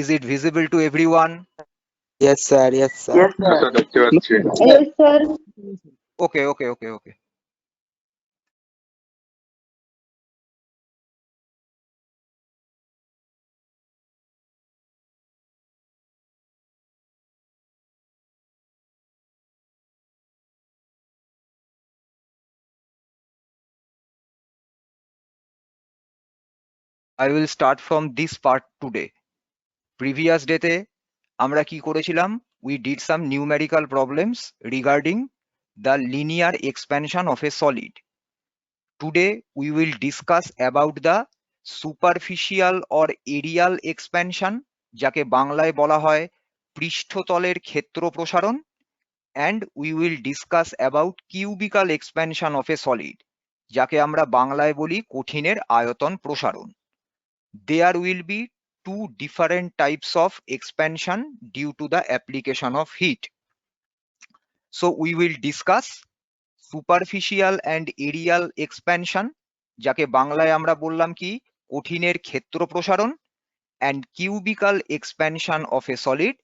Is it visible to everyone? Yes, sir. Yes, sir. Yes, sir. দেখতে পাচ্ছি Yes, sir. Okay. I will start from this part today. Previous day তে আমরা কি করেছিলাম? We did some numerical problems regarding the linear expansion of a solid. Today we will discuss about the superficial or aerial expansion, যাকে বাংলায় বলা হয় পৃষ্ঠতলের ক্ষেত্র প্রসারণ, and we will discuss about cubical expansion of a solid, যাকে আমরা বাংলায় বলি কঠিনের আয়তন প্রসারণ. There will be two different types of expansion due to the application of heat. So we will discuss superficial and aerial expansion, যাকে বাংলায় আমরা বললাম কি কঠিনের ক্ষেত্র প্রসারণ, and cubical expansion of a solid,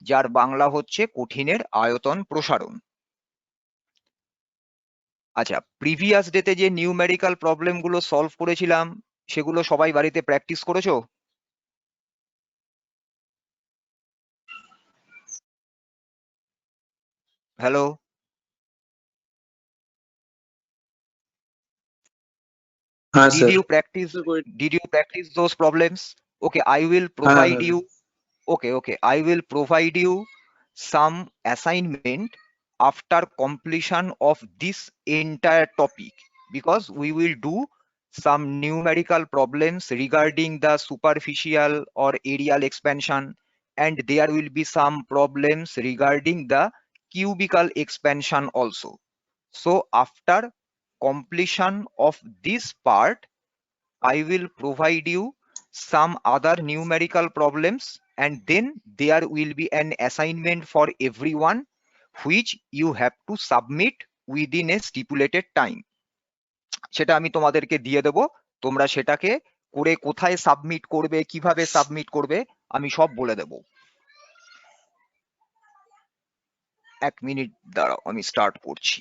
যার বাংলা হচ্ছে কঠিনের আয়তন প্রসারণ. আচ্ছা, প্রিভিয়াস ডেতে যে নিউমেরিক্যাল প্রবলেম গুলো সলভ করেছিলাম সেগুলো সবাই বাড়িতে প্র্যাকটিস করেছো? হ্যালো, हाँ did sir. you practice those problems? Okay, I will provide you I will provide you some assignment after completion of this entire topic, because we will do some numerical problems regarding the superficial or aerial expansion, and there will be some problems regarding the cubical expansion also. So after completion of this part, I will provide you some other numerical problems, and then there will be an assignment for everyone which you have to submit within a stipulated time. সেটা আমি তোমাদেরকে দিয়ে দেব, তোমরা সেটাকে করে কোথায় submit করবে, কিভাবে সাবমিট করবে আমি সব বলে দেব. এক মিনিট দাঁড়াও, আমি স্টার্ট করছি.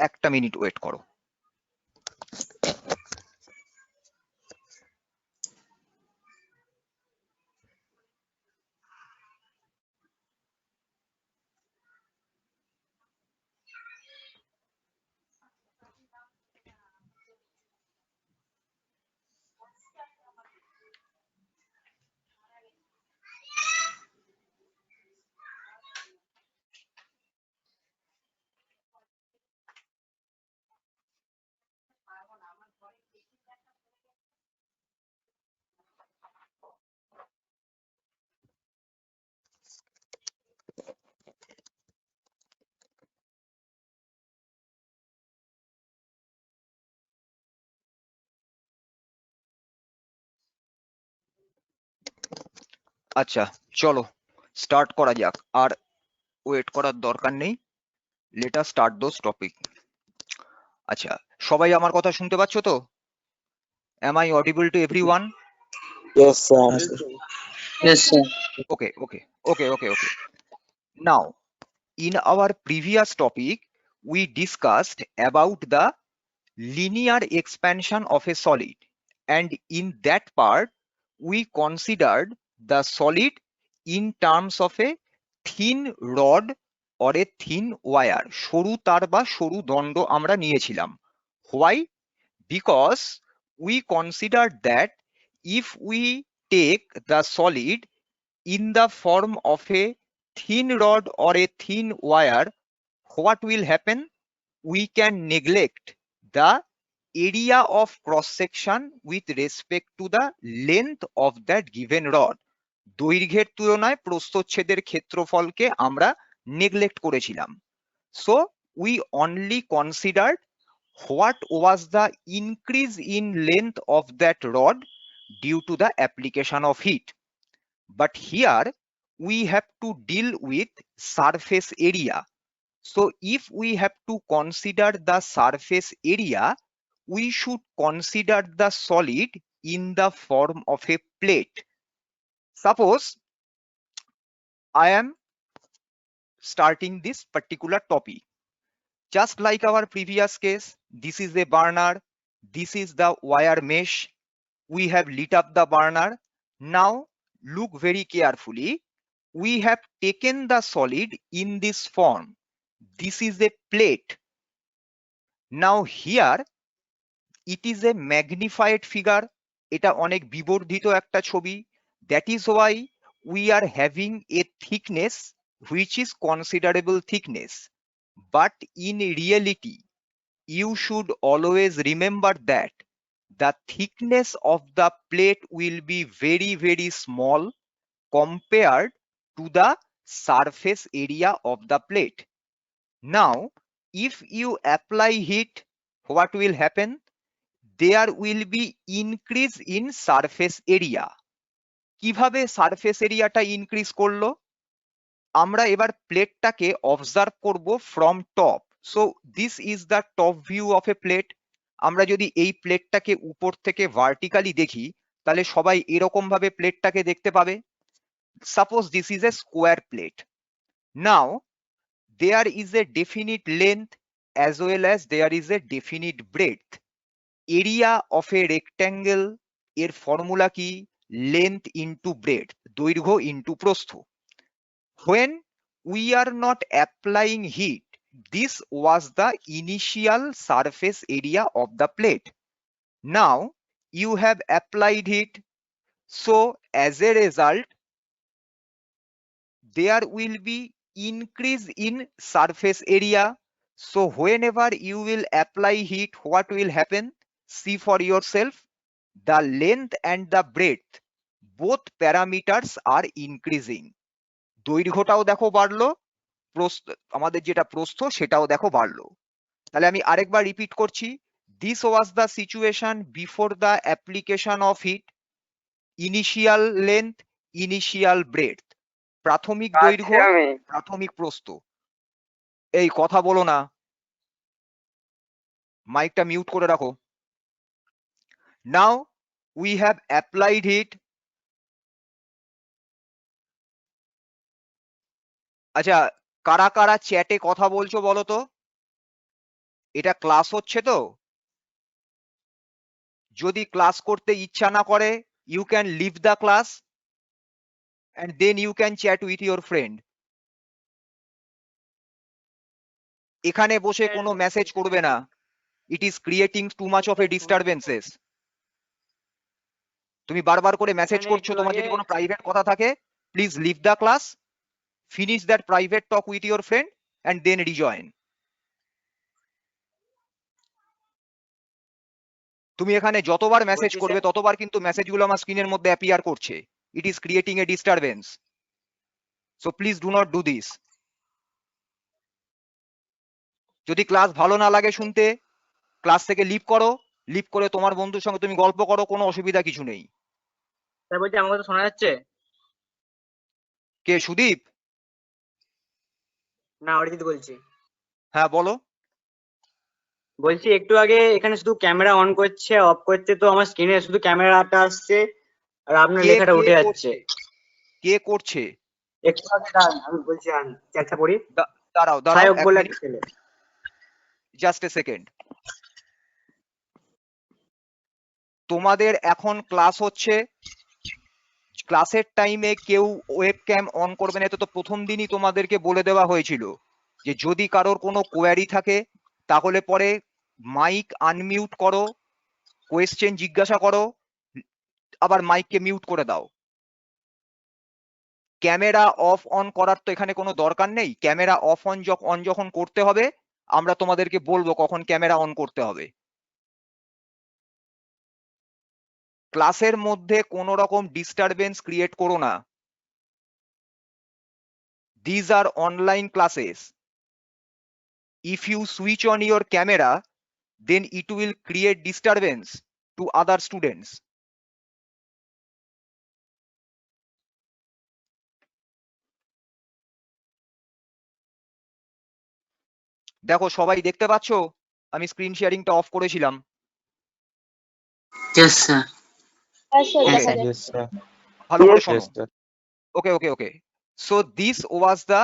একটা মিনিট ওয়েট করো. আচ্ছা চলো স্টার্ট করা যাক, আর ওয়েট করার দরকার নেই. Let us start those topic. আচ্ছা, সবাই আমার কথা শুনতে পাচ্ছ তো? Am I audible to everyone? Yes, sir. Yes, sir. Okay. Now, in our previous topic, we discussed about the linear expansion of a solid, and in that part, we considered the solid in terms of a thin rod or a thin wire. সরু তার বা সরু দণ্ড আমরা নিয়েছিলাম. Why? Because we considered that if we take the solid in the form of a thin rod or a thin wire, what will happen? We can neglect the area of cross section with respect to the length of that given rod. দৈর্ঘ্যের তুলনায় প্রস্থচ্ছেদের ক্ষেত্রফলকে আমরা neglect করেছিলাম. So we only considered what was the increase in length of that rod due to the application of heat. But here we have to deal with surface area. So if we have to consider the surface area, we should consider the solid in the form of a plate. Suppose I am starting this particular topic. Just like our previous case, this is a burner, this is the wire mesh. We have lit up the burner. Now look very carefully. We have taken the solid in this form. This is a plate. Now here it is a magnified figure. এটা অনেক বিবর্ধিত একটা ছবি. That is why we are having a thickness which is considerable thickness. But in reality, you should always remember that the thickness of the plate will be very, very small compared to the surface area of the plate. Now, if you apply heat, what will happen? There will be increase in surface area. কিভাবে surface এরিয়াটা increase করলো? আমরা এবার প্লেটটাকে observe করব from top. So this is the top view of A plate. আমরা যদি এই প্লেটটাকে উপর থেকে ভার্টিক্যালি দেখি, তাহলে সবাই এরকম ভাবে প্লেটটাকে দেখতে পাবে। Suppose this is a square plate. Now there is a definite length as well as there is a definite breadth. Area of a rectangle এর ফর্মুলা কি? লেন্থ ইন্টু ব্রেডথ, দৈর্ঘ্য ইন্টু প্রস্থ। When we are not applying heat, this was the initial surface area of the plate. Now you have applied heat, so as a result there will be increase in surface area. So whenever you will apply heat, what will happen? See for yourself, the length and the breadth, both parameters are increasing. দৈর্ঘ্যটাও দেখো বাড়লো, প্রস্থ আমাদের যেটা প্রস্থ সেটাও দেখো বাড়লো। তাহলে আমি আরেকবার রিপিট করছি, this was the situation before the application of heat. Initial length, initial breadth, প্রাথমিক দৈর্ঘ্য, প্রাথমিক প্রস্থ। এই কথা বলো না, মাইকটা মিউট করে রাখো। Now we have applied heat. আচ্ছা, কারা কারা চ্যাটে কথা বলছো বলো তো? এটা ক্লাস হচ্ছে তো? যদি ক্লাস করতে ইচ্ছা না করে, you can leave the class and then you can chat with your friend. এখানে বসে কোনো মেসেজ করবে না, it is creating too much of a disturbances. তুমি বারবার করে মেসেজ করছো, তোমার যদি কোনো প্রাইভেট কথা থাকে, please leave the class, finish that private talk with your friend and then rejoin. তুমি এখানে যতবার মেসেজ করবে ততবার কিন্তু মেসেজগুলো আমার স্ক্রিনের মধ্যে অ্যাপিয়ার করছে। It is creating a disturbance. So please do not do this. যদি ক্লাস ভালো না লাগে শুনতে, ক্লাস থেকে লিভ করো, লিভ করে তোমার বন্ধুর সঙ্গে তুমি গল্প করো, কোনো অসুবিধা কিছু নেই। স্যার বলছি আমার কথা শোনা যাচ্ছে? কে, সুদীপ? না, অরিজিৎ বলছি। হ্যাঁ বলো। বলছি একটু আগে এখানে শুধু ক্যামেরা অন করছে, অফ করছে, তো আমার স্ক্রিনে শুধু ক্যামেরাটা আসছে আর আপনার লেখাটা উঠে যাচ্ছে। কে করছে? একটু আগে দাঁড়ান, আমি বলছি চ্যাটটা পড়ি। দাঁড়াও দাঁড়াও, সায়ক বলে একটা ছেলে। Just a second. তোমাদের এখন ক্লাস হচ্ছে, ক্লাসের টাইমে কেউ ওয়েবক্যাম অন করবে না। তো প্রথম দিনই তোমাদেরকে বলে দেওয়া হয়েছিল যে যদি কারোর কোনো কোয়ারি থাকে তাহলে পরে মাইক আনমিউট করো, কোয়েশ্চেন জিজ্ঞাসা করো, আবার মাইককে মিউট করে দাও। ক্যামেরা অফ অন করার তো এখানে কোনো দরকার নেই। ক্যামেরা অফ অন যখন করতে হবে আমরা তোমাদেরকে বলবো কখন ক্যামেরা অন করতে হবে। ক্লাসের মধ্যে কোনো রকম ডিস্টারবেন্স ক্রিয়েট করো না। These are online classes. If you switch on your camera, then it will create disturbance to other students. দেখো সবাই দেখতে পাচ্ছো, আমি স্ক্রিন শেয়ারিংটা অফ করেছিলাম। Yes, sir. Yes, Yes, sir. sir. Yes, sir. ভালো করে শোনো। Yes, sir. Okay. So this was the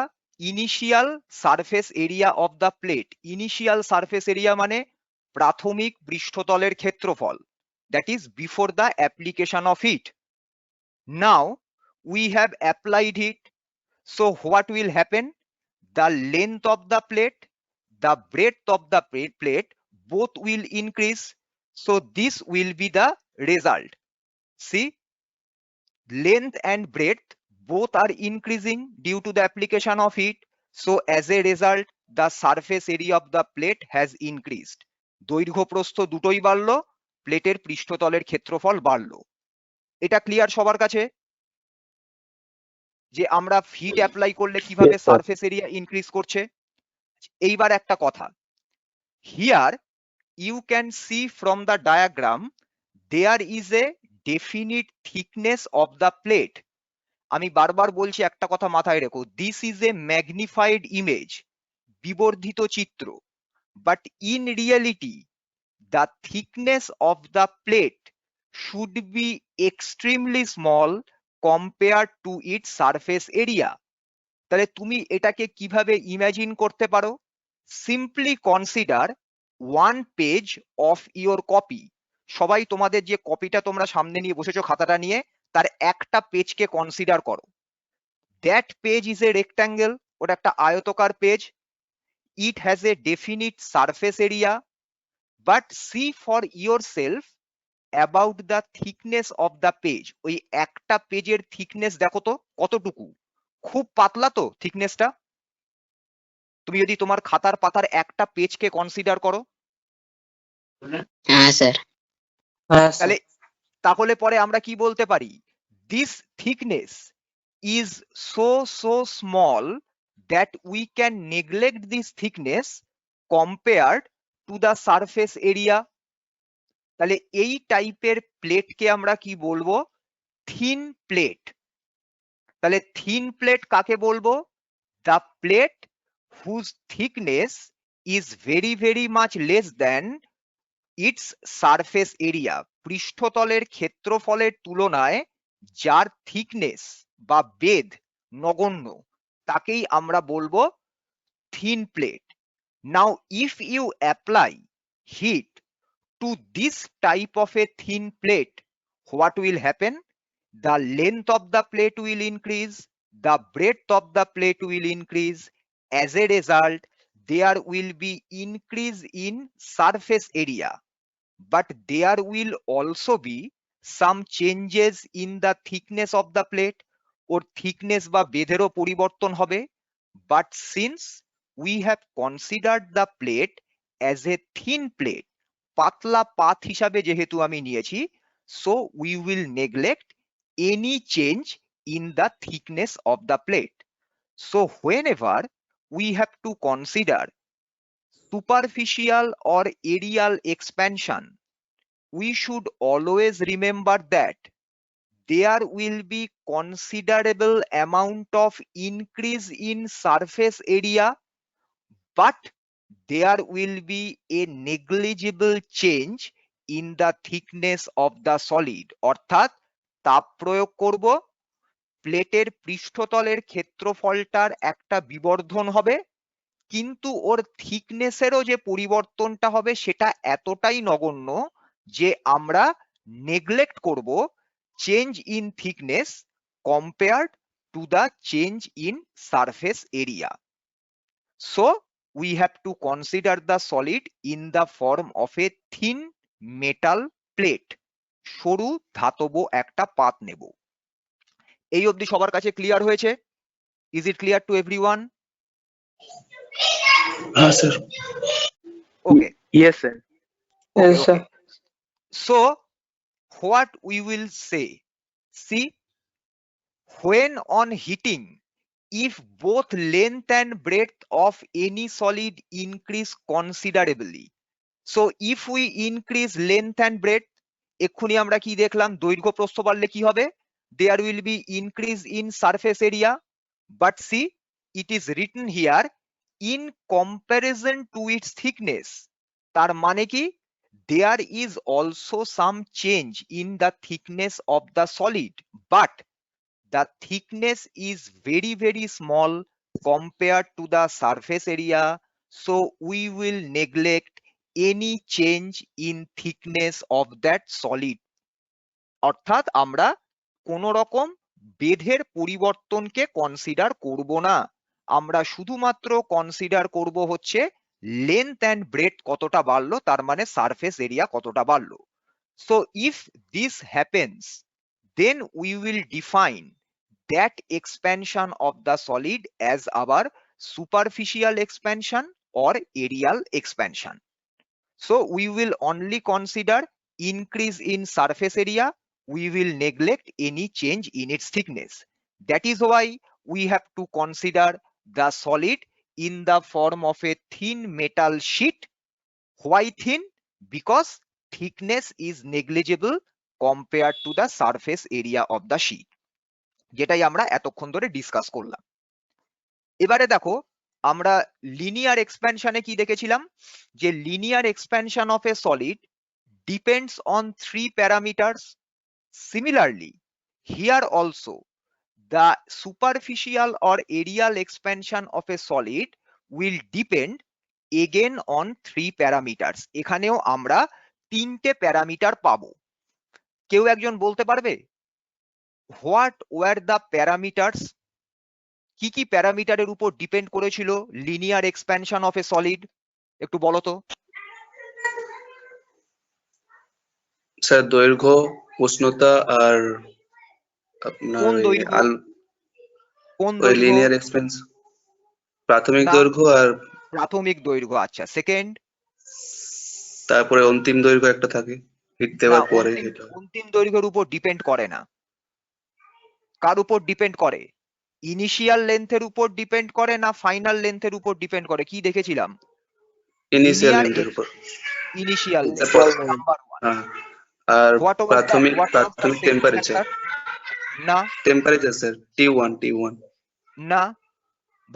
initial surface area of the plate. Initial surface area মানে প্রাথমিক পৃষ্ঠতলের ক্ষেত্রফল, that is before the application of it. Now we have applied it. So what will happen? The length of the plate, the breadth of the plate, both will increase. So this will be the result. See, length and breadth both are increasing due to the application of heat. So as a result, the surface area of the plate has increased. দৈর্ঘ্য প্রস্থ দুটোই বাড়লো, প্লেটের পৃষ্ঠতলের ক্ষেত্রফল বাড়লো। এটা clear সবার কাছে যে আমরা হিট অ্যাপ্লাই করলে কিভাবে Yes, sir. Surface area increase করছে। এইবার একটা কথা, here you can see from the diagram there is a definite thickness of the plate. আমি বারবার বলছি একটা কথা মাথায় রেখো, this is a magnified image, বিবর্ধিত চিত্র, but in reality the thickness of the plate should be extremely small compare to its surface area. তাহলে তুমি এটাকে কিভাবে ইমাজিন করতে পারো? Simply consider one page of your copy. সবাই তোমাদের যে কপিটা তোমরা সামনে নিয়ে বসেছো খাতাটা নিয়ে, তার একটা পেজকে কনসিডার করো। That page is a rectangle, ওটা একটা আয়তকার page. It has a definite surface area, but see for yourself about the thickness of the page. ওই একটা পেজের থিকনেস দেখো তো কতটুকু, খুব পাতলা তো থিকনেসটা। তুমি যদি তোমার খাতার পাতার একটা পেজকে কনসিডার করো, হ্যাঁ স্যার। Yes, sir. তাহলে তাহলে পরে আমরা কি বলতে পারি? This thickness is so small that we can neglect this thickness compared to the surface area. তাহলে এই টাইপের প্লেটকে আমরা কি বলবো? Thin plate. তাহলে থিন প্লেট কাকে বলবো? The plate whose thickness is very much less than its surface area. পৃষ্ঠতলের ক্ষেত্রফলের তুলনায় যার থিকনেস বা বেধ নগণ্য, তাকেই আমরা বলবো thin plate. Now if you apply heat to this type of a thin plate, what will happen? The length of the plate will increase, the breadth of the plate will increase. As a result, there will be increase in surface area, but there will also be some changes in the thickness of the plate. or thickness বা বেধেরও পরিবর্তন হবে। but since we have considered the plate as a thin plate, পাতলা পাত হিসাবে যেহেতু আমি নিয়েছি, so we will neglect any change in the thickness of the plate. So whenever we have to consider superficial or aerial expansion, we should always remember that there will be considerable amount of increase in surface area, but there will be a negligible change in the thickness of the solid. অর্থাৎ তাপ প্রয়োগ করব, প্লেটের পৃষ্ঠতলের ক্ষেত্রফলটার একটা বিবর্ধন হবে, কিন্তু ওর থিকনেসেরও যে পরিবর্তনটা হবে সেটা এতটাই নগণ্য যে আমরা নেগলেক্ট করব change in thickness compared to the change in surface area. So we have to consider the solid in the form of a thin metal plate. সরু ধাতব একটা পাত নেব। এই অবধি সবার কাছে ক্লিয়ার হয়েছে? Is it clear to everyone? Yes, sir. Okay Yes, sir. okay, Yes, sir. okay. So what we will say, see, when on heating, if both length and breadth of any solid increase considerably, so if we increase length and breadth, এক্ষুনি আমরা কি দেখলাম? দৈর্ঘ্য প্রস্থ বাড়লে কি হবে? There will be increase in surface area, but see, it is written here in comparison to its thickness, তার মানে কি, there is also some change in the thickness of the solid, but the thickness is very very small compared to the surface area, so we will neglect any change in thickness of that solid. অর্থাৎ আমরা কোন রকম বেধের পরিবর্তনকে consider করব না, আমরা শুধুমাত্র consider করব হচ্ছে লেন্থ অ্যান্ড ব্রেডথ কতটা বাড়লো, তার মানে সারফেস এরিয়া কতটা বাড়লো। So if this happens, then we will define that expansion of the solid as our superficial expansion or aerial expansion. So we will only consider increase in surface area, we will neglect any change in its thickness. That is why we have to consider the solid in the form of a thin metal sheet. Why thin? Because thickness is negligible compared to the surface area of the sheet, যেটাই আমরা এতক্ষণ ধরে discuss করলাম। এবারে দেখো আমরা linear এক্সপ্যানশনে কি দেখেছিলাম, যে linear expansion of a solid depends on three parameters. Similarly, here also the superficial or aerial expansion of a solid will depend again on three parameters. এখানেও আমরা তিনটে প্যারামিটার পাবো। কেউ একজন বলতে পারবে হোয়াট ওয়ার দ্য প্যারামিটার্স, কি কি প্যারামিটারের উপর ডিপেন্ড করেছিল linear expansion of a solid, একটু বলো তো। স্যার দৈর্ঘ্য, উষ্ণতা আর আপনার কোন ওই দৈর্ঘ্য? কোন ওই দৈর্ঘ্য? লিনিয়ার এক্সপেন্স, প্রাথমিক না। দৈর্ঘ্য আর প্রাথমিক দৈর্ঘ্য, আচ্ছা। সেকেন্ড? তারপরে অন্তিম দৈর্ঘ্য একটা থাকে হিট না, দেওয়ার পরে যেটা অন্তিম দৈর্ঘ্যের উপর ডিপেন্ড করে না। কার উপর ডিপেন্ড করে? ইনিশিয়াল লেন্থের উপর ডিপেন্ড করে না ফাইনাল লেন্থের উপর ডিপেন্ড করে? কি দেখেছিলাম? ইনিশিয়াল linear লেন্থের উপর। ইনিশিয়াল লেন্থ, তারপর নাম্বার 1। হ্যাঁ, আর হোয়াট ওয়াজ প্রাথমিক দ্য টেম্পারেচার। না, টেম্পারেচার স্যার T1 না,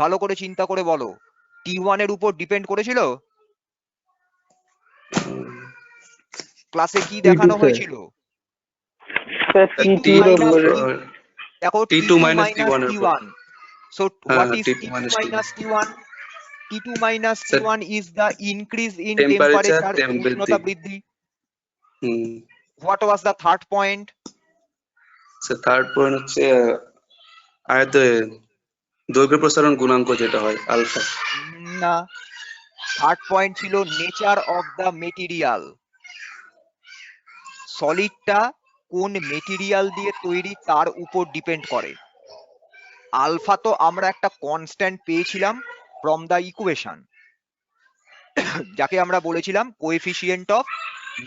ভালো করে চিন্তা করে বলো, T1 এর উপর ডিপেন্ড করেছিল? ক্লাসে কি দেখানো হয়েছিল? স্যার T2 এর উপরে। দেখো T2 minus T1 এর উপর। T1. So what is T2 minus T1? T2 minus Sir, T1 is the increase in temperature, temperature, উষ্ণতা বৃদ্ধি। হুম What was the third point? Sir third point হচ্ছে আয়তে দৈর্ঘ্য প্রসারণ গুণাঙ্ক যেটা হয় আলফা। না, থার্ড পয়েন্ট ছিল নেচার অফ দ্য মেটেরিয়াল। সলিডটা কোন মেটেরিয়াল দিয়ে তৈরি তার উপর ডিপেন্ড করে। আলফা তো আমরা একটা কনস্ট্যান্ট পেয়েছিলাম ফ্রম দ্য ইকুয়েশন, যাকে আমরা বলেছিলাম coefficient of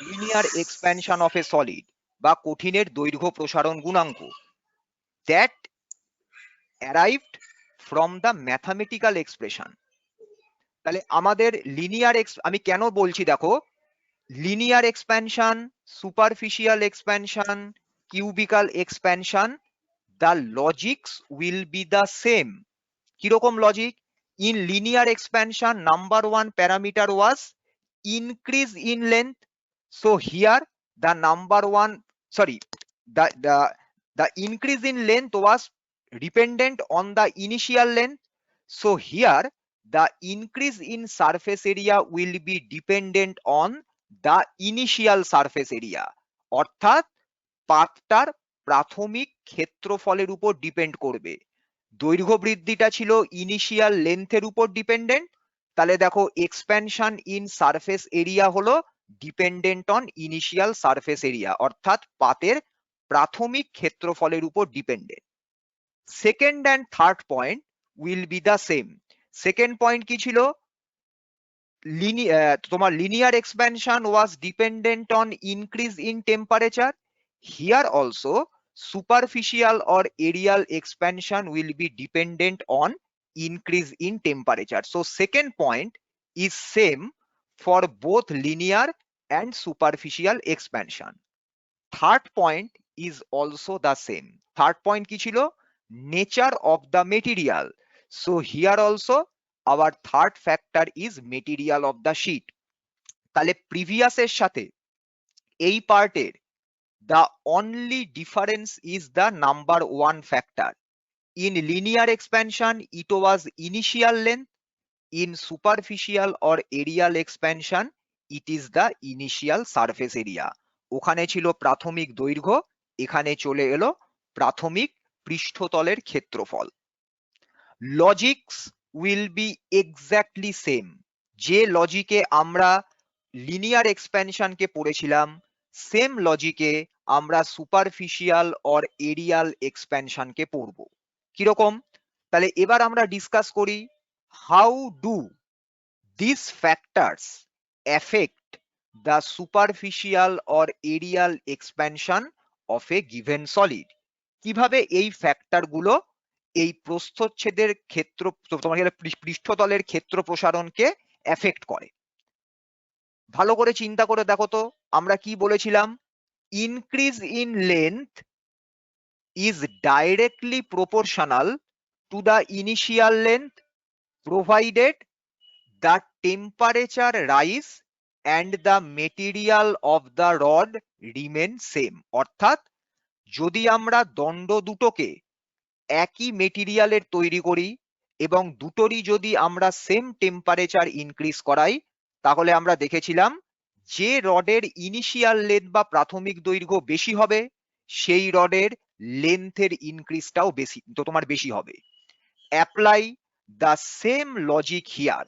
linear expansion of a solid, বা কঠিনের দৈর্ঘ্য প্রসারণ গুণাঙ্ক। That arrived from the mathematical expression. তাহলে আমাদের লিনিয়ার আমি কেন বলছি দেখো, linear expansion, superficial expansion, cubical expansion, the logics will be the same. কিরকম logic? In linear expansion, number one parameter was increase in length. So here the number one, sorry, the increase in length was dependent on the initial length. So here the increase in surface area will be dependent on the initial surface area. অর্থাৎ পাতটার প্রাথমিক ক্ষেত্রফলের উপর depend করবে। দৈর্ঘ্য বৃদ্ধিটা ছিল initial লেন্থের উপর dependent, তাহলে দেখো এক্সপ্যানশন ইন সারফেস এরিয়া হলো dependent on initial surface area, অর্থাৎ পাতের প্রাথমিক ক্ষেত্রফলের উপর dependent. Second and third point will be the same. Second point কি ছিল? তোমার linear expansion was dependent on increase in temperature. Here also superficial or aerial expansion will be dependent on increase in temperature. So second point is same for both linear and superficial expansion. Third point is also the same. Third point কি ছিল? Nature of the material. So here also our third factor is material of the sheet. তাহলে previous এর সাথে এই পার্টের the only difference is the number one factor. In linear expansion it was initial length, in superficial or aerial expansion it is the initial surface area. ওখানে ছিল প্রাথমিক দৈর্ঘ্য, এখানে চলে এলো প্রাথমিক পৃষ্ঠতলের ক্ষেত্রফল। Logics will be exactly same. যে লজিকে আমরা লিনিয়ার এক্সপ্যানশনকে পড়েছিলাম সেম লজিকে আমরা সুপারফিশিয়াল অর এরিয়াল এক্সপ্যানশনকে পড়ব। কিরকম? তাহলে এবার আমরা ডিসকাস করি how do this factors effect the superficial or aerial expansion of a given solid. কিভাবে এই ফ্যাক্টর গুলো এই প্রস্থচ্ছেদের ক্ষেত্র তোমার পৃষ্ঠতলের ক্ষেত্র প্রসারণকে এফেক্ট করে। ভালো করে চিন্তা করে দেখো তো আমরা কি বলেছিলাম, increase in length is directly proportional to the initial length provided the temperature rise and the material of the rod remain same. অর্থাৎ যদি আমরা দণ্ড দুটোকে একই মেটেরিয়ালের তৈরি করি এবং দুটোরই যদি আমরা সেম টেম্পারেচার ইনক্রিজ করাই তাহলে আমরা দেখেছিলাম যে রডের ইনিশিয়াল লেন্থ বা প্রাথমিক দৈর্ঘ্য বেশি হবে সেই রডের লেন্থের ইনক্রিজটাও বেশি তো তোমার বেশি হবে। Apply the same logic here.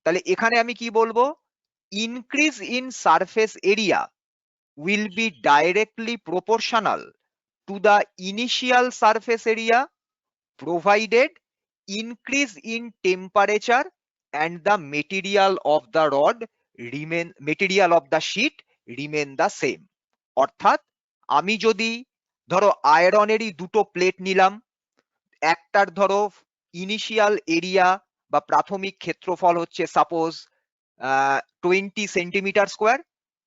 তাহলে এখানে আমি কি বলবো, increase in surface area will be directly proportional to the initial surface area provided increase in temperature and the material of the sheet remain the same. অর্থাৎ আমি যদি ধরো আয়রনেরই দুটো প্লেট নিলাম, একটার ধরো ইনিশিয়াল এরিয়া বা প্রাথমিক ক্ষেত্রফল হচ্ছে সাপোজ 20 সেন্টিমিটার স্কোয়ার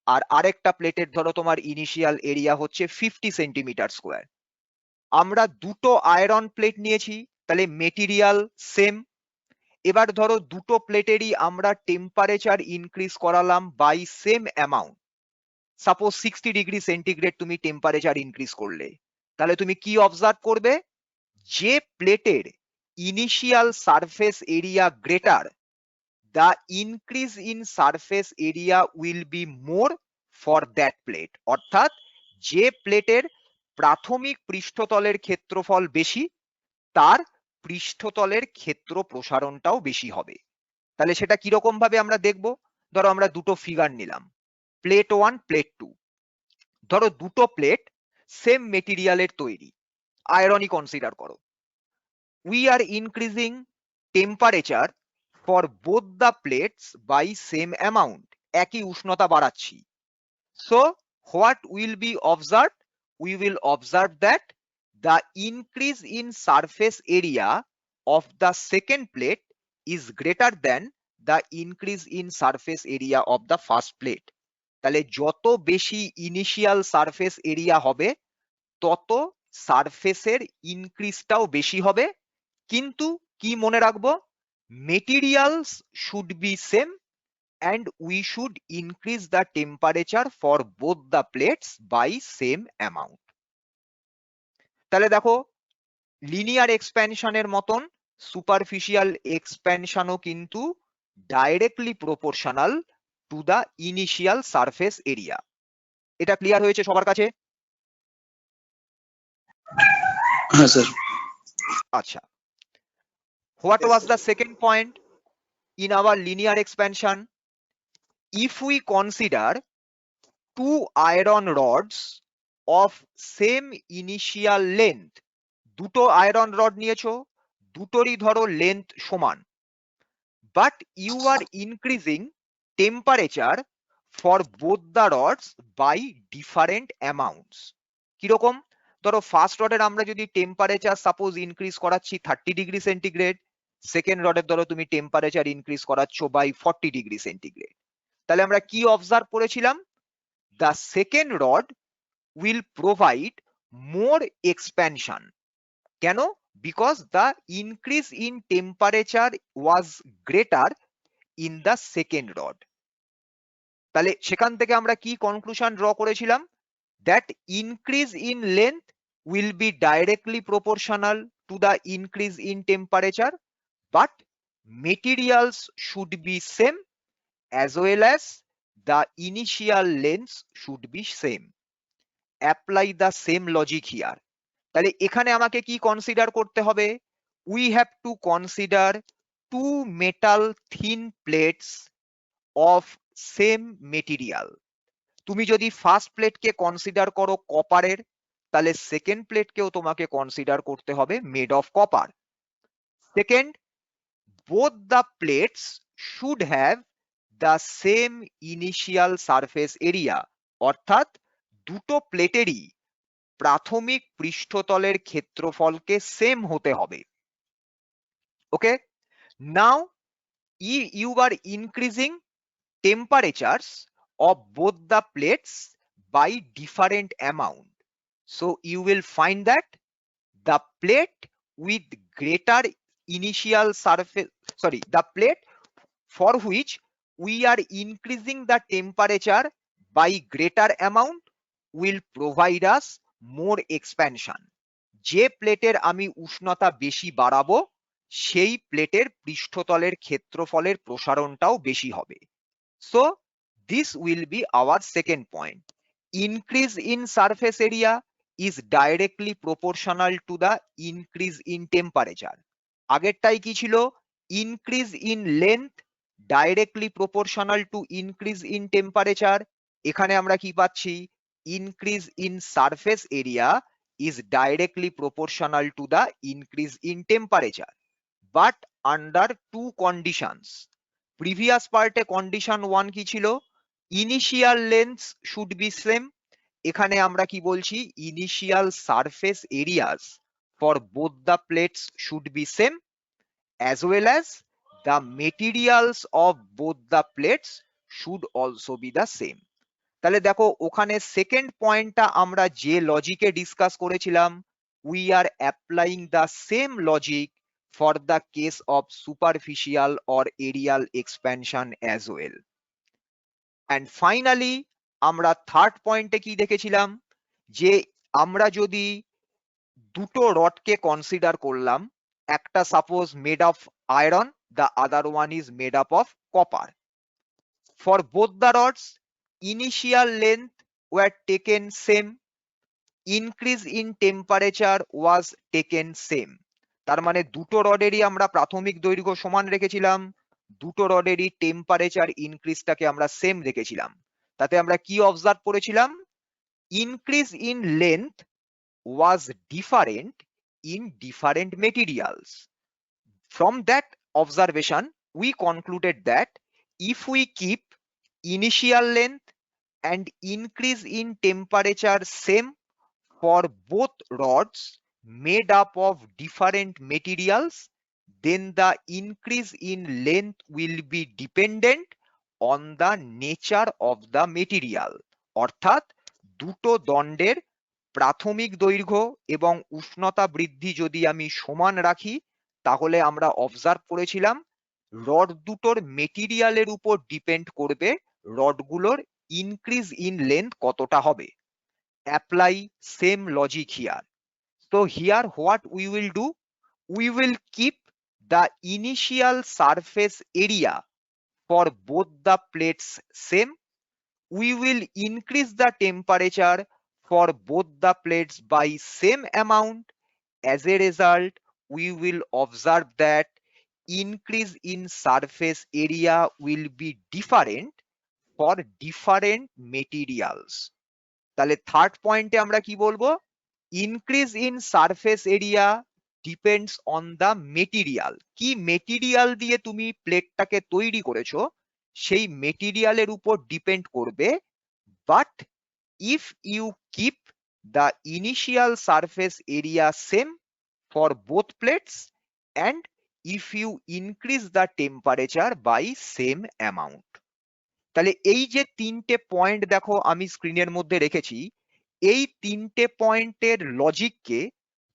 আর আরেকটা প্লেটের ধরো তোমার ইনিশিয়াল এরিয়া হচ্ছে 50 সেন্টিমিটার স্কোয়ার। আমরা দুটো আয়রন প্লেট নিয়েছি তাহলে মেটেরিয়াল সেম। এবার ধরো দুটো প্লেটেরই আমরা টেম্পারেচার ইনক্রিজ করালাম by same amount, suppose 60 degree centigrade তুমি টেম্পারেচার ইনক্রিজ করলে, তাহলে তুমি কি অবজার্ভ করবে, যে প্লেটের initial surface area greater the increase in surface area will be more for that plate. অর্থাৎ যে প্লেটের প্রাথমিক পৃষ্ঠতলের ক্ষেত্রফল বেশি তার পৃষ্ঠতলের ক্ষেত্র প্রসারণটাও বেশি হবে। তাহলে সেটা কিরকম ভাবে আমরা দেখব, ধরো আমরা দুটো ফিগার নিলাম, প্লেট 1 প্লেট 2। ধরো দুটো প্লেট সেম মেটেরিয়ালের তৈরি, আয়রনই কনসিডার করো। We are increasing temperature for both the plates by same amount, একই উষ্ণতা বাড়াচ্ছি। So what will be observed? We will observe that the increase in surface area of the second plate is greater than the increase in surface area of the first plate. তাহলে যত বেশি initial surface area হবে তত সারফেসের ইনক্রিজটাও বেশি হবে, কিন্তু কি মনে রাখবো, materials should be same and we should increase the temperature for both the plates by same amount. তাহলে দেখো লিনিয়ার এক্সপ্যানশনের মতন সুপারফিশিয়াল এক্সপ্যানশনও কিন্তু directly proportional to the initial surface area. এটা ক্লিয়ার হয়েছে সবার কাছে? হ্যাঁ স্যার। আচ্ছা, what was the second point in our linear expansion? If we consider two iron rods of same initial length, দুটো আয়রন রড নিয়েছো, দুটোরই ধরো লেন্থ সমান, but you are increasing temperature for both the rods by different amounts. কিরকম, ধরো first রডের আমরা যদি টেম্পারেচার সাপোজ ইনক্রিজ করাচ্ছি 30 ডিগ্রি সেন্টিগ্রেড, সেকেন্ড রডের ধরো তুমি টেম্পারেচার ইনক্রিজ করাচ্ছ বাই 40 ডিগ্রি সেন্টিগ্রেড, তাহলে আমরা কি অবজার্ভ করেছিলাম, the second rod will provide more expansion. কেন? because the increase in temperature was greater in the second rod. তাহলে সেখান থেকে আমরা কি কনক্লুশন ড্র করেছিলাম? That increase in length will be directly proportional to the increase in temperature, but materials should be same as well as the initial length should be same. Apply the same logic here. তাহলে এখানে আমাকে কি consider করতে হবে? We have to consider two metal thin plates of same material. তুমি যদি first প্লেটকে consider করো কপারের, তাহলে সেকেন্ড প্লেটকেও তোমাকে কনসিডার করতে হবে made of copper. Second, both the plates should have the same initial surface area, অর্থাৎ দুটো প্লেটেরই প্রাথমিক পৃষ্ঠতলের ক্ষেত্রফলকে সেম হতে হবে। ওকে, নাও you are increasing temperatures of both the plates by different amount. So you will find that the plate with greater initial surface, the plate for which we are increasing the temperature by greater amount will provide us more expansion. যে প্লেটের আমি উষ্ণতা বেশি বাড়াবো সেই প্লেটের পৃষ্ঠতলের ক্ষেত্রফলের প্রসারণটাও বেশি হবে। So this will be our second point. Increase in surface area is directly proportional to the increase in temperature. আগেরটাই কি ছিল? Increase in length directly proportional to increase in temperature. এখানে আমরা কি পাচ্ছি? Increase in surface area is directly proportional to the increase in temperature, but under two conditions. Previous part A condition 1 কি ছিল? Initial length should be same. এখানে আমরা কি বলছি? Initial surface areas for both the plates should be same, as well as the materials of both the plates should also be the same. তাহলে দেখো ওখানে second পয়েন্টটা আমরা যে লজিকে ডিসকাস করেছিলাম, we are applying the same logic for the case of superficial or aerial expansion as well. And finally আমরা third পয়েন্টে কি দেখেছিলাম? যে আমরা যদি দুটো রডকে কনসিডার করলাম, একটা suppose made of iron, the other one is made up of copper. For both the rods, initial length were taken same, increase in temperature was taken same. তার মানে দুটো রডেরই আমরা প্রাথমিক দৈর্ঘ্য সমান রেখেছিলাম, দুটো রডেরই টেম্পারেচার ইনক্রিজটাকে আমরা সেম রেখেছিলাম। তাতে আমরা কি অবজার্ভ করেছিলাম? Increase in length was different in different materials. From that observation, we concluded that if we keep initial length and increase in temperature same for both rods made up of different materials, then the increase in length will be dependent on the nature of the material. অর্থাৎ দুটো দণ্ডের প্রাথমিক দৈর্ঘ্য এবং উষ্ণতা বৃদ্ধি যদি আমি সমান রাখি, তাহলে আমরা অবজার্ভ করেছিলাম রড দুটোর মেটেরিয়ালের উপর ডিপেন্ড করবে রডগুলোর ইনক্রিজ ইন লেন্থ কতটা হবে। Apply same logic here. So here what we will do, we will keep the initial surface area for both the plates same. We will increase the temperature for both the plates by same amount. As a result, we will observe that increase in surface area will be different for different materials. তাহলে third পয়েন্টে আমরা কি বলবো? Increase in surface area depends on the material. কি material দিয়ে তুমি প্লেটটাকে তৈরি করেছো সেই মেটেরিয়ালের উপর ডিপেন্ড করবে। But if you keep the initial surface area same for both plates and if you increase the temperature by same amount. তাহলে এই যে তিনটে পয়েন্ট দেখো আমি স্ক্রিনের মধ্যে রেখেছি, এই তিনটে পয়েন্টের লজিককে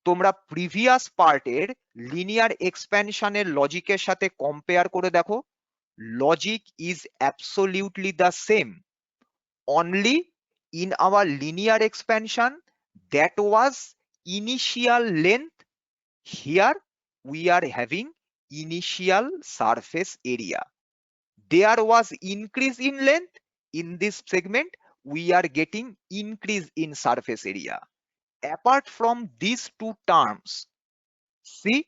তোমরা প্রিভিয়াস পার্টের লিনিয়ার এক্সপ্যানশনের লজিকের সাথে কম্পেয়ার করে দেখো, logic is absolutely the same, only in our linear expansion that was initial length, here we are having initial surface area. There was increase in length, in this segment we are getting increase in surface area. Apart from these two terms, see,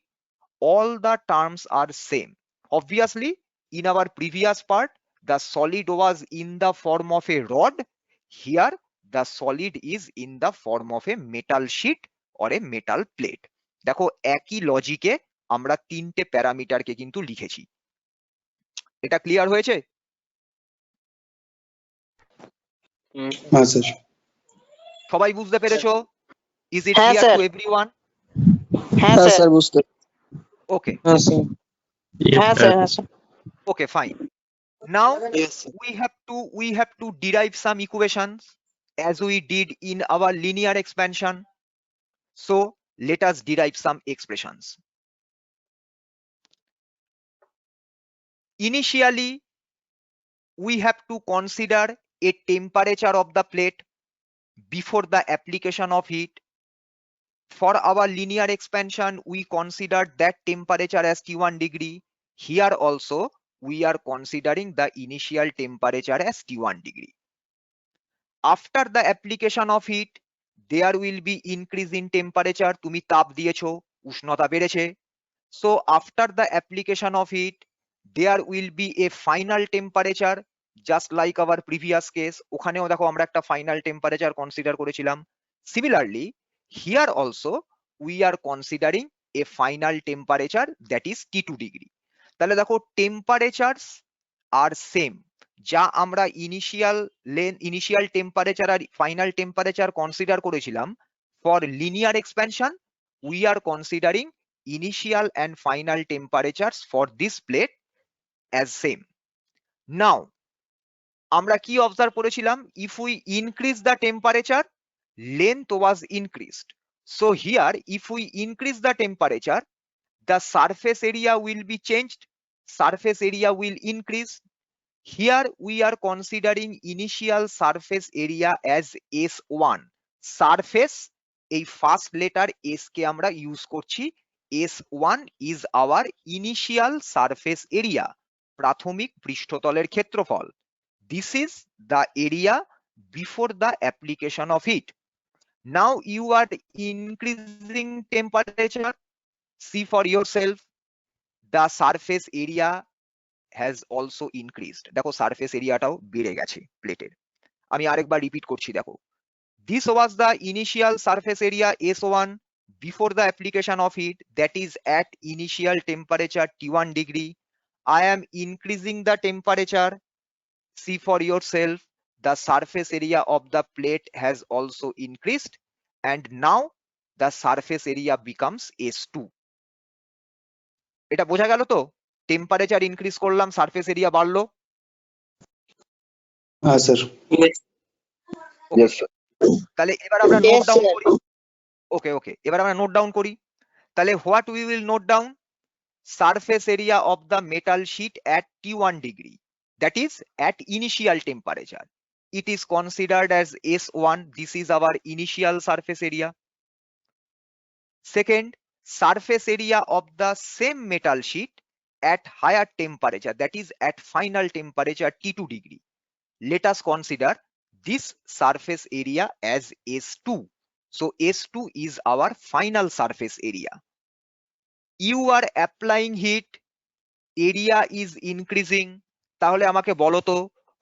all the terms are same. Obviously, in our previous part, the solid was in the form of a rod. Here, the solid is in the form of a metal sheet or a metal plate. দেখো একই লজিকে আমরা তিনটে প্যারামিটারকে কিন্তু লিখেছি। এটা clear হয়েছে? হ্যাঁ sir. সবাই বুঝতে পেরেছো? Is it হ্যাঁ, clear স্যার। to everyone? হ্যাঁ হ্যাঁ স্যার স্যার বুঝতে Okay, হ্যাঁ স্যার হ্যাঁ স্যার হ্যাঁ sir okay, fine. Now Yes, sir. we have to derive some equations as we did in our linear expansion. So let us derive some expressions. Initially, we have to consider a temperature of the plate before the application of heat. For our linear expansion, we considered that temperature as T1 degree. Here also, we are considering the initial temperature as T1 degree. After the application of heat, there will be increase in temperature. তুমি তাপ দিয়েছো, উষ্ণতা বেড়েছে। So after the application of heat, there will be a final temperature, just like our previous case. ওখানেও দেখো আমরা একটা final temperature consider করেছিলাম। Similarly, here also we are considering a final temperature that is T2 degree. তাহলে দেখো temperatures are same. যা আমরা initial temperature আর final temperature consider করেছিলাম, for linear expansion we are considering initial and final temperatures for this plate as same. Now, আমরা কি observe করেছিলাম? If we increase the temperature, length was increased. So here, if we increase the temperature, the surface area will be changed. Surface area will increase. Here we are considering initial surface area as S1. Surface, এই first letter S কে আমরা use করছি। S1 is our initial surface area, প্রাথমিক পৃষ্ঠতলের ক্ষেত্রফল। This is the area before the application of heat. Now you are increasing temperature. See for yourself, the surface area has also increased. দেখো surface এরিয়াটাও বেড়ে গেছে প্লেটের। আমি আরেকবার রিপিট করছি, দেখো, this was the initial surface area S1 before the application of heat, that is at initial temperature T1 degree. I am increasing the temperature. See for yourself, the surface area of the plate has also increased, and now the surface area becomes S2. এটা বোঝা গেল তো? Temperature increase করলাম, surface area বাড়লো। হ্যাঁ sir. Okay. তাহলে এবার আমরা নোট Yes, ডাউন sir. করি। ওকে ওকে, এবার আমরা নোট ডাউন করি। তাহলে what we will note down? Surface area of the metal sheet at T1 degree, that is at initial temperature. It is considered as S1. This is our initial surface area. Second, surface area of the same metal sheet at higher temperature, that is at final temperature T2 degree. Let us consider this surface area as S2. So S2 is our final surface area. You are applying heat, area is increasing. তাহলে আমাকে বলো তো,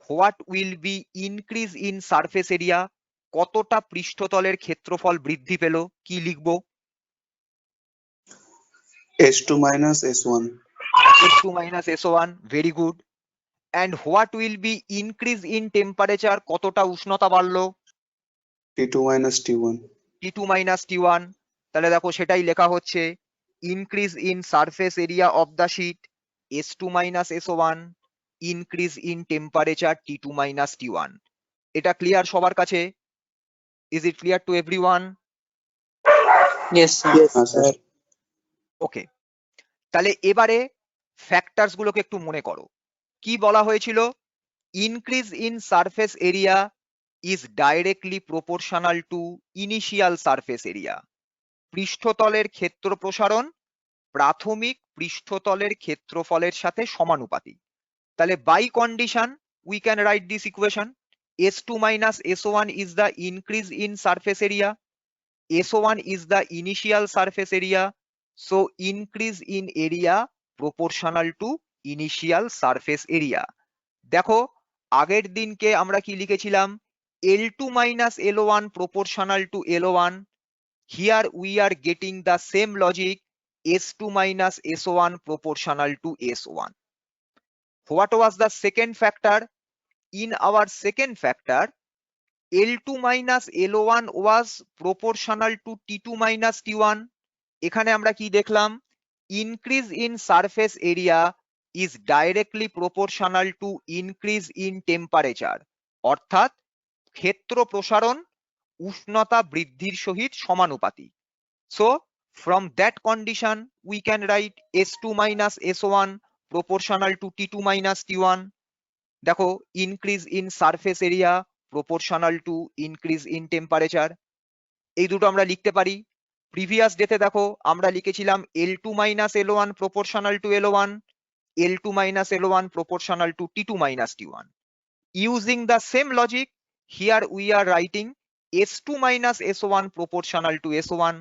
what will be increase in surface area? কতটা পৃষ্ঠতলের ক্ষেত্রফল বৃদ্ধি পেল? কি লিখবো? S2 minus S1. S2 minus S1, very good. And what will be increase in temperature? কতটা উষ্ণতা বাড়লো? T2 minus T1. T2 minus T1. তাহলে দেখো সেটাই লেখা হচ্ছে, increase in surface area of the sheet S2 minus S1, increase in temperature T2 minus T1. এটা clear সবার কাছে? Is it clear to everyone? Yes, sir. হ্যাঁ স্যার ওকে, তাহলে এবারে ফ্যাক্টরস গুলোকে একটু মনে করো। কি বলা হয়েছিল? Increase in surface area is directly proportional to initial surface area. পৃষ্ঠতলের ক্ষেত্র প্রসারণ প্রাথমিক পৃষ্ঠতলের ক্ষেত্রফলের সাথে সমানুপাতিক। তাহলে by condition we can write this equation: S2 minus S1 is the increase in surface area, S1 is the initial surface area, so increase in area proportional to initial surface area. দেখো আগের দিনকে আমরা কি লিখেছিলাম? L2 minus L1 proportional to L1. Here we are getting the same logic, S2 minus S1 proportional to S1. What was the second factor? In our second factor, L2 minus L1 was proportional to T2 minus T1. এখানে আমরা কি দেখলাম? Increase in surface area is directly proportional to increase in temperature. অর্থাৎ ক্ষেত্র প্রসারণ উষ্ণতা বৃদ্ধির সহিত সমানুপাতিক। So from that condition we can write S2 minus S1 proportional to T2 minus T1. দেখো increase in surface area proportional to increase in temperature, এই দুটো আমরা লিখতে পারি। প্রিভিয়াস ডেতে দেখো আমরা লিখেছিলাম L2 minus L1 proportional to L1, L2 minus L1 proportional to T2 minus T1. Using the same logic, here we are writing S2 minus S1 proportional to S1,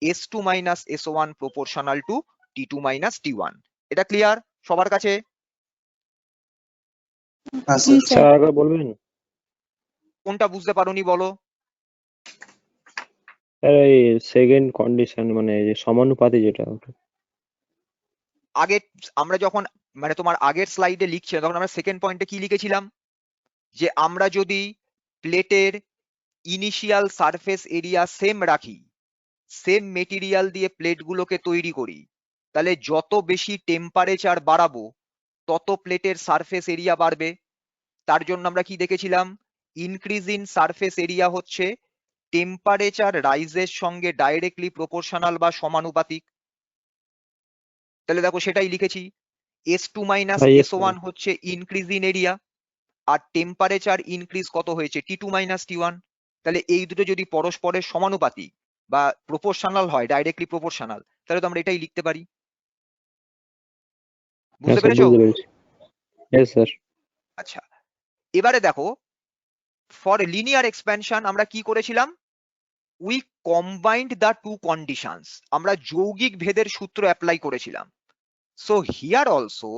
S2 minus S1 proportional to T2 minus T1. এটা clear সবার কাছে? হ্যাঁ জি sir sir. Sir আগে বলবেন? কোনটা বুঝতে পারোনি বলো? স্যার এই সেকেন্ড কন্ডিশন মানে এই যে সমানুপাতি যেটা ওটা। আগে আমরা যখন মানে তোমার আগের স্লাইডে লিখছিলাম তখন আমরা সেকেন্ড পয়েন্টে কি লিখেছিলাম? যে আমরা যদি প্লেটের ইনিশিয়াল সারফেস এরিয়া সেম রাখি, সেম মেটেরিয়াল দিয়ে প্লেটগুলোকে তৈরি করি, তাহলে যত বেশি টেম্পারেচার বাড়াবো তত প্লেটের সারফেস এরিয়া বাড়বে। তার জন্য আমরা কি দেখেছিলাম? ইনক্রিজ ইন সারফেস এরিয়া হচ্ছে টেম্পারেচার রাইজের সঙ্গে ডাইরেক্টলি প্রপোর্শনাল বা সমানুপাতিক। তাহলে দেখো সেটাই লিখেছি, S2 মাইনাস হ্যাঁ, yes, S1 হচ্ছে ইনক্রিজ ইন এরিয়া, আর টেম্পারেচার ইনক্রিজ কত হয়েছে? T2 minus T1। তাহলে এই দুটো যদি পরস্পরের সমানুপাতিক বা প্রপোর্শনাল হয়, ডাইরেক্টলি প্রপোর্শনাল, তাহলে তো আমরা এটাই লিখতে পারি। হ্যাঁ বুঝতে স্যার পেরেছো? বুঝতে পেরেছি। Yes, sir. আচ্ছা, এবারে দেখো ফর লিনিয়ার এক্সপ্যানশন আমরা কি করেছিলাম? We combined the two conditions, আমরা যৌগিক ভেদের সূত্র অ্যাপ্লাই করেছিলাম। So here also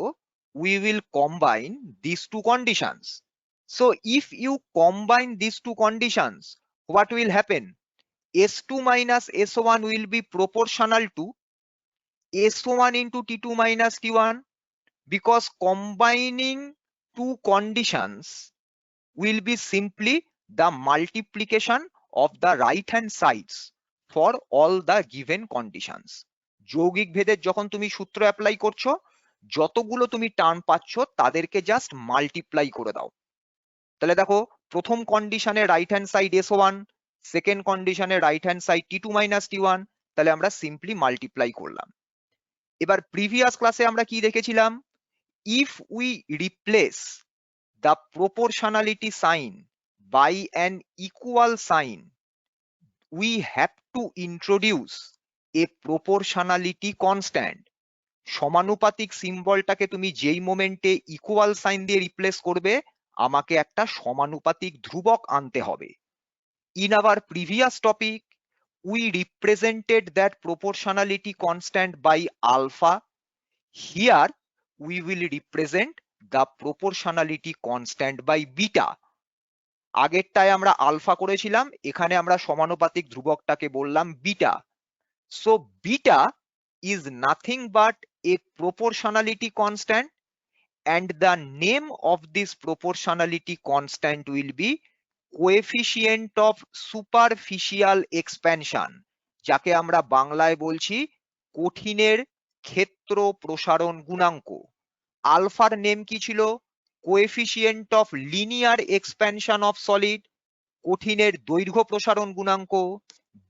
we will combine these two conditions. So if you combine these two conditions, what will happen? S2 minus S1 will be proportional to S1 into T2 minus T1, because combining two conditions will be simply the multiplication of the right hand sides for all the given conditions. যৌগিক ভেদের যখন তুমি সূত্র apply করছো, যতগুলো তুমি term পাচ্ছ তাদেরকে just multiply করে দাও। তাহলে দেখো প্রথম কন্ডিশনে right hand side S1, second কন্ডিশনে right hand side T2 minus T1, তাহলে আমরা সিম্পলি মাল্টিপ্লাই করলাম। এবার প্রিভিয়াস ক্লাসে আমরা কি দেখেছিলাম? If we replace the proportionality sign by an equal sign, we have to introduce a proportionality constant. সমানুপাতিক সিম্বলটাকে তুমি যেই মোমেন্টে ইকুয়াল সাইন দিয়ে রিপ্লেস করবে, আমাকে একটা সমানুপাতিক ধ্রুবক আনতে হবে। In our previous topic, we represented that proportionality constant by alpha. Here we will represent the proportionality constant by beta. আগেরটায় আমরা আলফা করেছিলাম, এখানে আমরা সমানুপাতিক ধ্রুবকটাকে বললাম beta. So beta is nothing but a proportionality constant, and the name of this proportionality constant will be coefficient of superficial expansion, যাকে আমরা বাংলায় বলছি কঠিনের ক্ষেত্র প্রসারণ গুণাঙ্ক। আলফার নেম কি ছিল? Coefficient of linear expansion of solid, কঠিনের দৈর্ঘ্য প্রসারণ গুণাঙ্ক।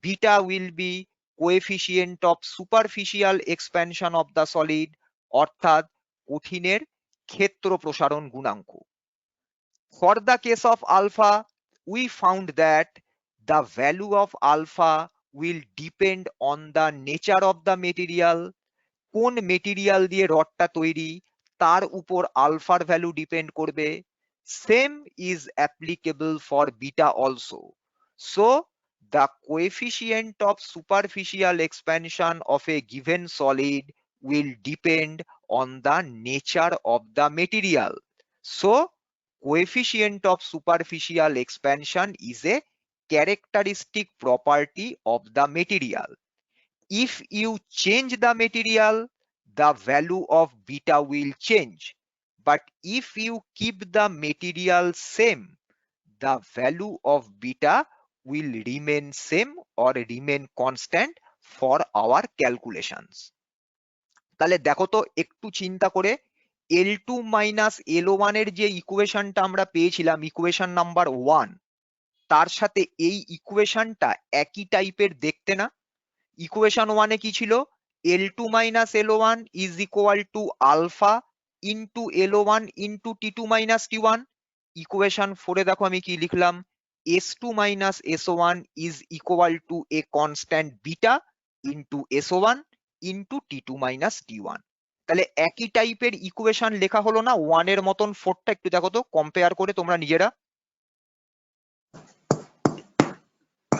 Beta will be coefficient of superficial expansion of the solid, অর্থাৎ কঠিনের ক্ষেত্র প্রসারণ গুণাঙ্ক। For the case of alpha, we found that the value of alpha will depend on the nature of the material. কোন মেটেরিয়াল দিয়ে রডটা তৈরি তার উপর আলফার ভ্যালু ডিপেন্ড করবে। Same is applicable for beta also. So the coefficient of superficial expansion of a given solid will depend on the nature of the material. So coefficient of superficial expansion is a characteristic property of the material. If you change the material, the value of beta will change. But if you keep the material same, the value of beta will remain same or remain constant for our calculations. তাহলে দেখো তো একটু চিন্তা করে, L2 minus L1 এর যে ইকুয়েশনটা আমরা পেয়েছিলাম, ইকুয়েশন নাম্বার 1, তার সাথে এই ইকুয়েশনটা একই টাইপের দেখতে না? ইকুয়েশন 1 এ কি ছিল? L2 minus L1 is equal to alpha into L1 into T2 minus T1. Equation 4 এ দেখো আমি কি লিখলাম? S2 minus S1 is equal to a constant beta into S1 into T2 minus T1. তাহলে একই টাইপের ইকুয়েশন লেখা হলো না? 1 এর মতন 4টা একটু দেখো তো কম্পেয়ার করে তোমরা নিজেরা।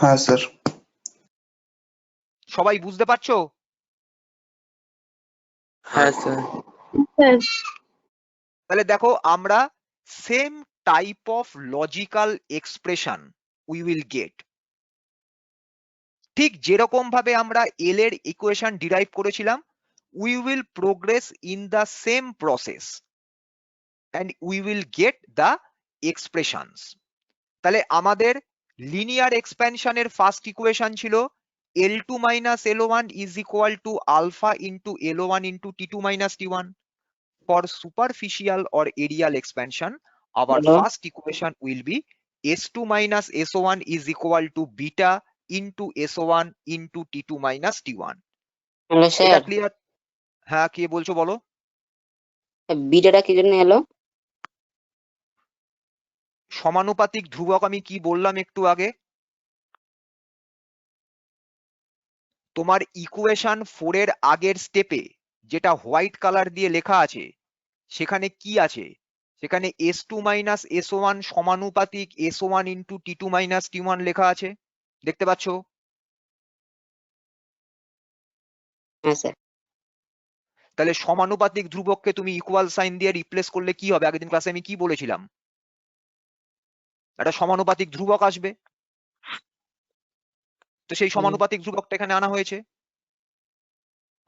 হ্যাঁ স্যার। সবাই বুঝতে পারছো? হ্যাঁ স্যার। তাহলে দেখো আমরা same type of logical expression we will get. ঠিক যেরকম ভাবে আমরা এল এর ইকুয়েশন ডিরাইভ করেছিলাম, we will progress in the same process and we will get the expressions. তাহলে আমাদের লিনিয়ার এক্সপ্যানশনের ফার্স্ট ইকুয়েশন ছিল L2 minus L1 is equal to alpha into L1 into T2 minus T1. For superficial or areal expansion, our Hello? first equation will be S2 minus S1 is equal to beta into S1 into T2 minus T1. Hello এটা sir, clear? হ্যাঁ, কে বলছো বলো? বিটাটা কি জন্য এলো? সমানুপাতিক ধ্রুবক আমি কি বললাম একটু আগে? তোমার ইকুয়েশন 4 এর আগের স্টেপে যেটা হোয়াইট কালার দিয়ে লেখা আছে, সেখানে কি আছে? সেখানে S2 minus S1 সমানুপাতিক S1 into T2 minus T1 লেখা আছে, দেখতে পাচ্ছ? হ্যাঁ স্যার। তাহলে সমানুপাতিক ধ্রুবককে তুমি ইকুয়াল সাইন দিয়ে রিপ্লেস করলে কি হবে? আগের দিন ক্লাসে আমি কি বলেছিলাম? একটা সমানুপাতিক ধ্রুবক আসবে। তো সেই সমানুপাতিক ধ্রুবকটা এখানে আনা হয়েছে।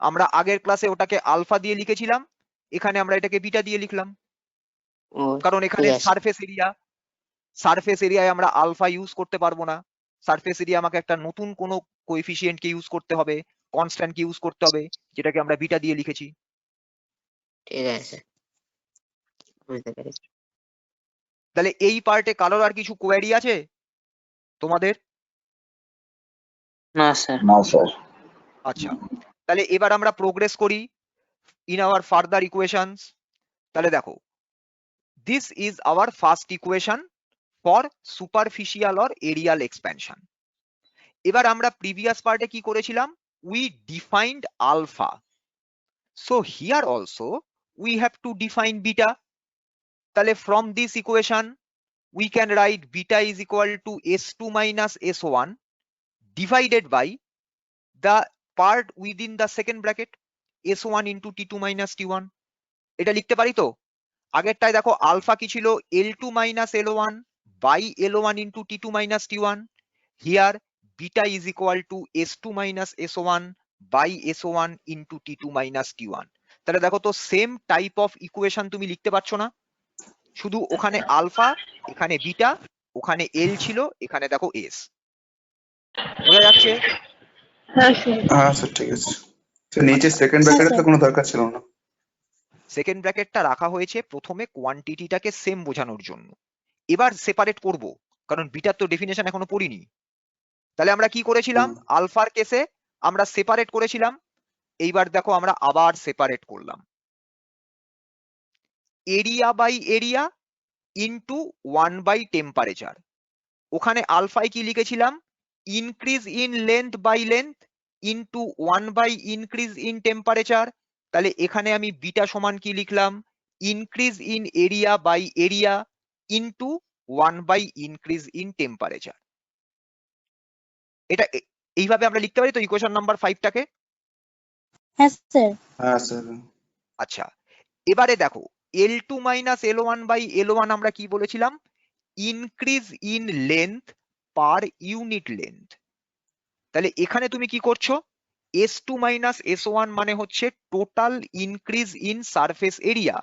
আমরা আগের ক্লাসে ওটাকে আলফা দিয়ে লিখেছিলাম, এখানে আমরা এটাকে বিটা দিয়ে লিখলাম, ও কারণ এখানে ঠিক আছে। সারফেস এরিয়ায় আমরা আলফা ইউজ করতে পারবো না। সারফেস এরিয়া আমাকে একটা নতুন কোনো কোএফিসিয়েন্টকে ইউজ করতে হবে, কনস্ট্যান্টকে ইউজ করতে হবে, যেটাকে আমরা বিটা দিয়ে লিখেছি। ঠিক আছে, বুঝতে পেরেছি। তাহলে এই পার্টে কারোর আর কিছু কোয়েরি আছে তোমাদের? না স্যার। আচ্ছা, তাহলে এবার আমরা প্রোগ্রেস করি ইন আওয়ার ফার্দার ইকুয়েশনস। তাহলে দেখো, this is our first equation for superficial or areal expansion. এবার আমরা প্রিভিয়াস পার্টে কি করেছিলাম? We defined alpha. So here also we have to define beta. তাহলে from this equation we can write beta is equal to S2 minus S1 divided by the part within the second bracket S1 into T2 minus T1. এটা লিখতে পারি তো? আগেরটায় দেখো alpha কি ছিল? L2 minus L1 by L1 into T2 minus T1. Here beta is equal to S2 minus S1 by S1 into T2 minus T1. তাহলে দেখো তো সেম টাইপ অফ ইকুয়েশন তুমি লিখতে পারছো না? শুধু ওখানে আলফা, এখানে বিটা, ওখানে এল ছিল, এখানে দেখো এস। বোঝা যাচ্ছে? হ্যাঁ স্যার, ঠিক আছে। নিচে সেকেন্ড ব্র্যাকেটের তো কোনো দরকার ছিল না। সেকেন্ড ব্র্যাকেটটা রাখা হয়েছে প্রথমে কোয়ান্টিটিটাকে সেম বোঝানোর জন্য। এবার সেপারেট করব, কারণ বিটার তো ডেফিনেশন এখনো পড়িনি। তাহলে আমরা কি করেছিলাম? আলফার কেসে আমরা সেপারেট করেছিলাম, এইবার দেখো আমরা আবার সেপারেট করলাম। Area by area into 1 by temperature. ওখানে আলফায় কি লিখেছিলাম, increase in length by length into 1 by increase in temperature. তাহলে এখানে আমি বিটা সমান কি লিখলাম, increase in area by area into 1 by increase in temperature. এটা এইভাবে আমরা লিখতে পারি তো ইকুয়েশন নাম্বার 5টাকে। হ্যাঁ স্যার। হ্যাঁ স্যার। আচ্ছা, এবারে দেখো L2 minus L1 by L1 আমরা কি বলেছিলাম, increase in length per unit length. তাহলে এখানে তুমি কি করছো, S2 মাইনাস S1 মানে হচ্ছে total increase in surface area,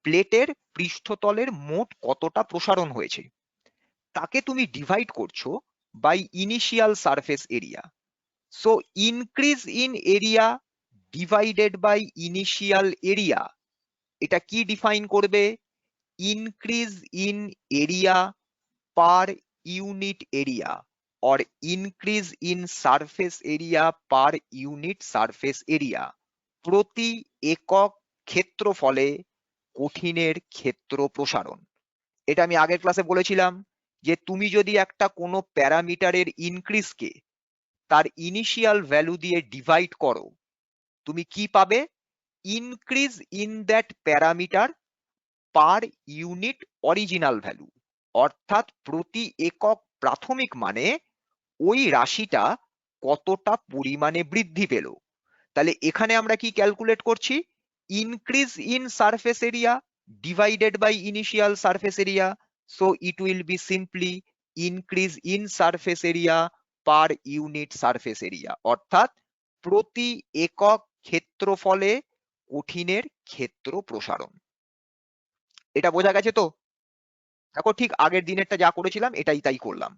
প্লেটের পৃষ্ঠতলের মোট কতটা প্রসারণ হয়েছে, তাকে তুমি ডিভাইড করছো by initial surface area. So increase in area divided by initial area, এটা কি ডিফাইন করবে, increase in area per unit area or increase in surface area per unit surface area, প্রতি একক ক্ষেত্রফলে কঠিনের ক্ষেত্র প্রসারণ। এটা আমি আগের ক্লাসে বলেছিলাম যে তুমি যদি একটা কোনো প্যারামিটারের ইনক্রিজকে তার ইনিশিয়াল ভ্যালু দিয়ে ডিভাইড করো, তুমি কি পাবে, increase in that parameter per unit original value, অর্থাৎ প্রতি একক প্রাথমিক মানে ওই রাশিটা কতটা পরিমাণে বৃদ্ধি পেল। তাহলে এখানে আমরা কি ক্যালকুলেট করছি, increase in surface area divided by initial surface area. So it will be simply increase in surface area per unit surface area, অর্থাৎ প্রতি একক ক্ষেত্রফলে কঠিনের ক্ষেত্র প্রসারণ। এটা বোঝা গেছে তো? দেখো ঠিক আগের দিনেরটা যা করেছিলাম এটাই তাই করলাম।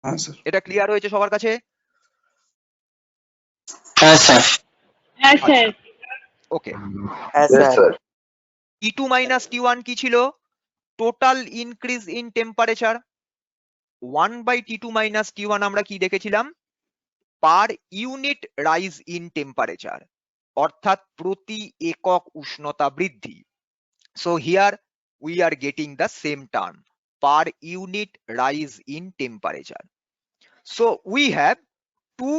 হ্যাঁ স্যার। এটা ক্লিয়ার হয়েছে সবার কাছে? হ্যাঁ স্যার। হ্যাঁ স্যার। ওকে। হ্যাঁ স্যার। T2 মাইনাস T1 কি ছিল, total increase in temperature. 1 by T2 minus T1 আমরা কি দেখেছিলাম, per unit rise in temperature, অর্থাৎ প্রতি একক উষ্ণতা বৃদ্ধি। So here we are getting the same term, per unit rise in temperature. So we have two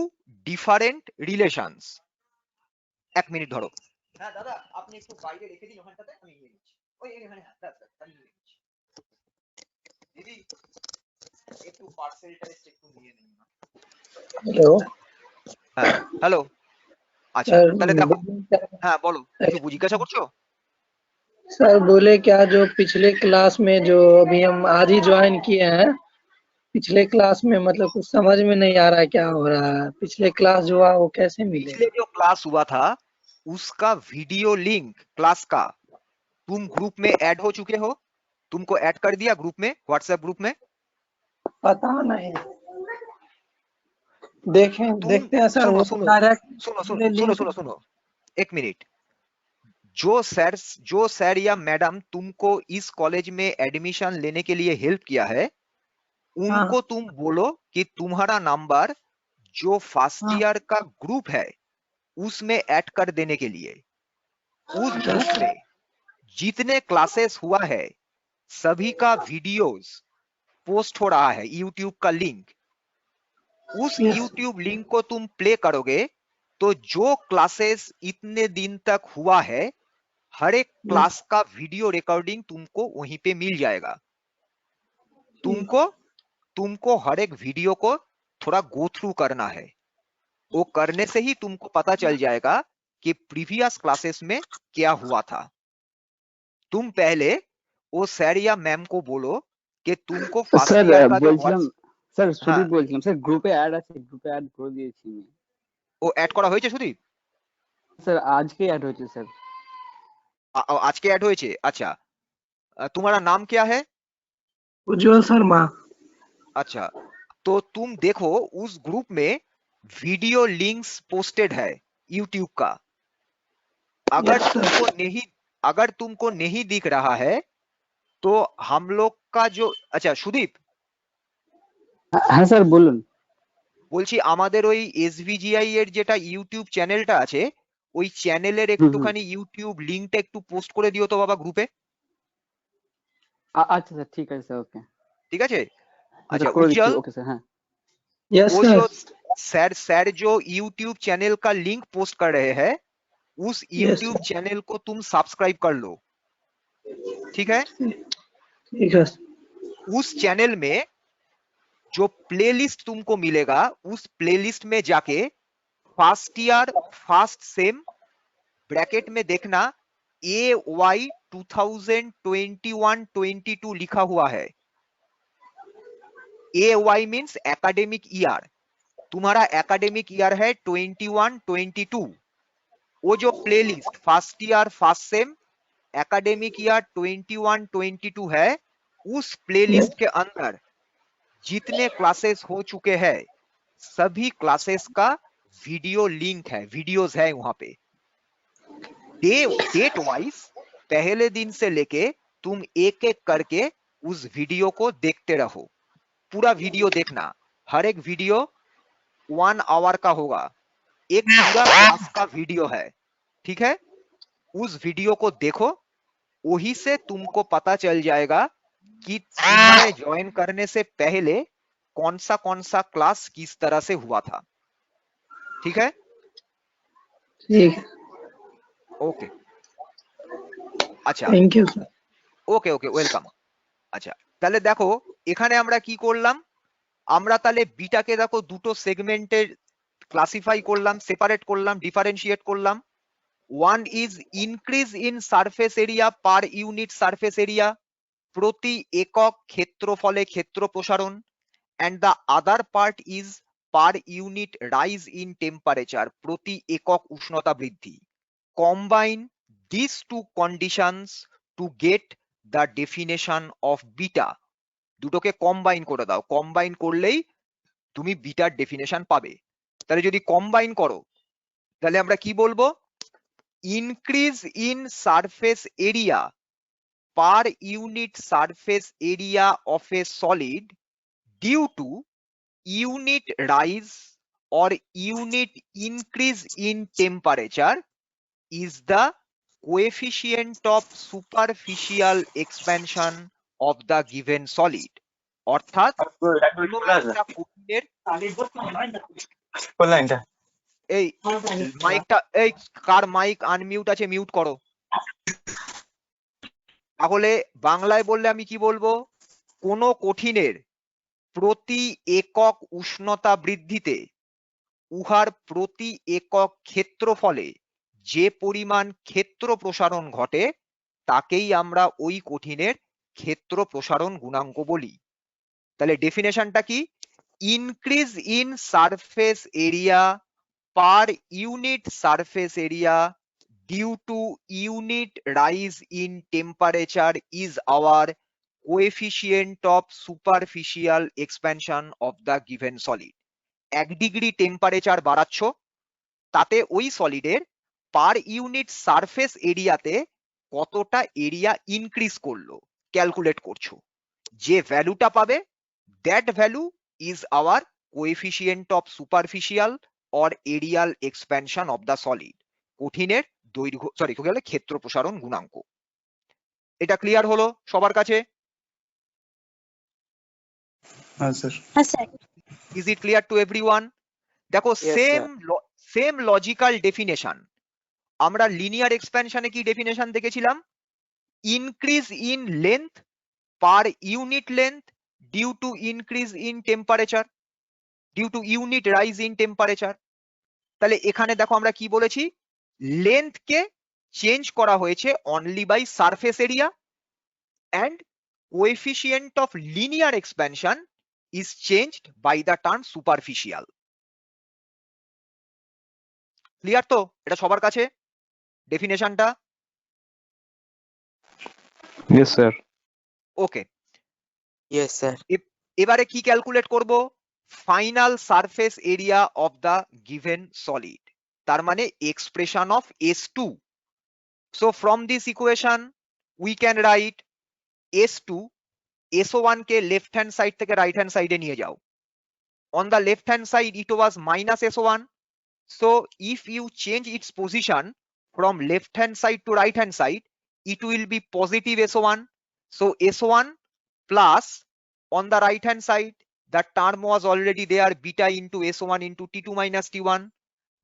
different relations. এক minute ধরো। হ্যাঁ দাদা আপনি একটু বাইরে রেখে দিন ওখানটাতে, আমি নিয়ে নিচ্ছি। ওই এখানে, হ্যাঁ আমি নিয়ে নিচ্ছি। দিদি একটু পার্সেলটা একটু নিয়ে নিন না। हेलो হ্যাঁ হ্যালো। আচ্ছা सर তাহলে দেখো, बोले হ্যাঁ বলো, কিছু জিজ্ঞাসা করছো? सर बोले क्या जो पिछले क्लास में जो अभी हम आज ही ज्वाइन किए हैं, पिछले क्लास में मतलब कुछ समझ में नहीं आ रहा है क्या हो रहा है। पिछले क्लास जो हुआ वो कैसे मिलेगा? पिछले जो क्लास हुआ था उसका वीडियो लिंक क्लास का तुम ग्रुप में ऐड हो चुके हो? तुमको ऐड कर दिया ग्रुप में, व्हाट्सएप ग्रुप में? पता नहीं, देखते हैं सर। सुनो वो सुनो डायरेक्ट सुनो सुनो सुनो सुनो सुनो एक मिनट। जो सर या मैडम तुमको इस कॉलेज में एडमिशन लेने के लिए हेल्प किया है, उनको तुम बोलो कि तुम्हारा नंबर जो फर्स्ट ईयर का ग्रुप है उसमें ऐड कर देने के लिए। उस ग्रुप में जितने क्लासेस हुआ है सभी का वीडियोस पोस्ट हो रहा है, यूट्यूब का लिंक। उस यूट्यूब लिंक को तुम प्ले करोगे तो जो क्लासेस इतने दिन तक हुआ है हर एक क्लास का वीडियो रिकॉर्डिंग तुमको वहीं पे मिल जाएगा। तुमको हर एक वीडियो को थोड़ा गो थ्रू करना है। वो करने से ही तुमको पता चल जाएगा कि प्रीवियस क्लासेस में क्या हुआ था। तुम पहले वो सर या मैम को बोलो कि तुमको फर्स्ट স্যার ईयर का जो বলছিলাম, স্যার সুদীপ হ্যাঁ। বলছিলাম, স্যার গ্রুপে অ্যাড আছে, গ্রুপে অ্যাড করে দিয়েছি আমি। वो ऐड करा হয়েছে সুদীপ? স্যার আজকে অ্যাড হয়েছে স্যার। आज के ऐड হয়েছে? अच्छा तुम्हारा नाम क्या है? उज्जवल शर्मा। अच्छा तो तुम देखो उस ग्रुप में वीडियो लिंक्स पोस्टेड है यूट्यूब का। अगर तुमको नहीं दिख रहा है तो हम लोग का जो, अच्छा सुदीप হ্যাঁ স্যার বলুন। বলছি আমাদের ওই এসভিজিআই এর যেটা ইউটিউব চ্যানেলটা আছে ওই চ্যানেলের একটুখানি ইউটিউব লিংকটা একটু পোস্ট করে দিও তো বাবা গ্রুপে, अच्छा सर ठीक है सर ओके ঠিক আছে? हाँ अच्छा सर कर उज्जवल, दीजिए ओके सर हाँ यस वो सर। जो सर जो यूट्यूब चैनल का लिंक पोस्ट कर रहे हैं उस यूट्यूब चैनल को तुम सब्सक्राइब कर लो, ठीक है? ठीक है। उस चैनल में जो प्लेलिस्ट तुमको मिलेगा उस प्लेलिस्ट में जाके first year first sem bracket में देखना AY 2021-22 लिखा हुआ है। AY मीन्स एकेडमिक ईयर, तुम्हारा एकेडमिक ईयर है 21-22। वो जो playlist first year first sem academic year 21-22 है उस प्लेलिस्ट के अंदर जितने क्लासेस हो चुके हैं सभी क्लासेस का वीडियो लिंक है, वीडियोस है वहां पे। डेट वाइज पहले दिन से लेके तुम एक एक करके उस वीडियो को देखते रहो, पूरा वीडियो देखना, हर एक वीडियो 1 आवर का होगा, एक पूरा क्लास का वीडियो है, ठीक है? उस वीडियो को देखो, वही से तुमको पता चल जाएगा कि तुम्हारे ज्वाइन करने से पहले कौन सा क्लास किस तरह से हुआ था, ठीक है? ठीक है। ओके আচ্ছা thank you sir. Okay okay welcome. আচ্ছা তাহলে দেখো এখানে আমরা কি করলাম, আমরা তাহলে বিটাকে দেখো দুটো সেগমেন্টে ক্লাসিফাই করলাম, সেপারেট করলাম, ডিফারেন্সিয়েট করলাম। One is increase in surface area per unit surface area, প্রতি একক ক্ষেত্রফলে ক্ষেত্র প্রসারণ, and the other part is per unit rise in temperature, প্রতি একক উষ্ণতা বৃদ্ধি। Combine these two conditions to get the definition of beta, দুটোকে কম্বাইন করে দাও, কম্বাইন করলেই তুমি বিটার ডেফিনেশন পাবে। তাহলে যদি কম্বাইন করো তাহলে আমরা কি বলবো, increase in surface area per unit surface area of a solid due to unit rise or unit increase in temperature is the coefficient of superficial expansion of the given solid, অর্থাৎ কোনো একটা কঠিনের এই মাইকটা, এই কার মাইক আনমিউট আছে mute করো। তাহলে বাংলায় বললে আমি কি বলবো, কোন কঠিনের প্রতি একক উষ্ণতা বৃদ্ধিতে উহার প্রতি একক ক্ষেত্রফলে যে পরিমাণ ক্ষেত্র প্রসারণ ঘটে তাকেই আমরা ওই কঠিনের ক্ষেত্র প্রসারণ গুণাঙ্ক বলি। তাহলে ডেফিনেশনটা কি, increase in surface area per unit surface area due to unit rise in temperature is our coefficient of superficial expansion of the given solid। 1 degree temperature বাড়াচ্ছ তাতে ওই সলিডের পার ইউনিট সারফেস এরিয়াতে কতটা এরিয়া ইনক্রিজ করলো ক্যালকুলেট করছো, যে ভ্যালুটা পাবে that value is our coefficient of superficial or areal expansion of the solid, কঠিনের দৈর্ঘ্য সরি ক্ষেত্র প্রসারণ গুণাঙ্ক। এটা ক্লিয়ার হলো সবার কাছে? হ্যাঁ স্যার। হ্যাঁ sir. Is it clear to everyone? দেখো সেম লজিক্যাল ডেফিনেশন আমরা লিনিয়ার এক্সপ্যানশনে কি ডেফিনেশন দেখেছিলাম, increase in length per unit length due to increase in temperature, due to unit rise in temperature. তাহলে এখানে দেখো আমরা কি বলেছি, লেন্থ কে চেঞ্জ করা হয়েছে only by surface area and coefficient of linear expansion is changed by the term superficial। Clear তো এটা সবার কাছে ডেফিনেশনটা? Yes, sir. ওকে Yes, sir. এবারে কি ক্যালকুলেট করব, final surface area of the given solid, তার মানে expression of S2। So from this equation we can right S2, SO1 K left hand side থেকে রাইট হ্যান্ড সাইডে নিয়ে যাও, On the left hand side, it was minus S1. So if you change its position from left hand side to right hand side, it will be positive S1. So S1 plus on the right hand side, the term was already there, beta into S1 into T2 minus T1.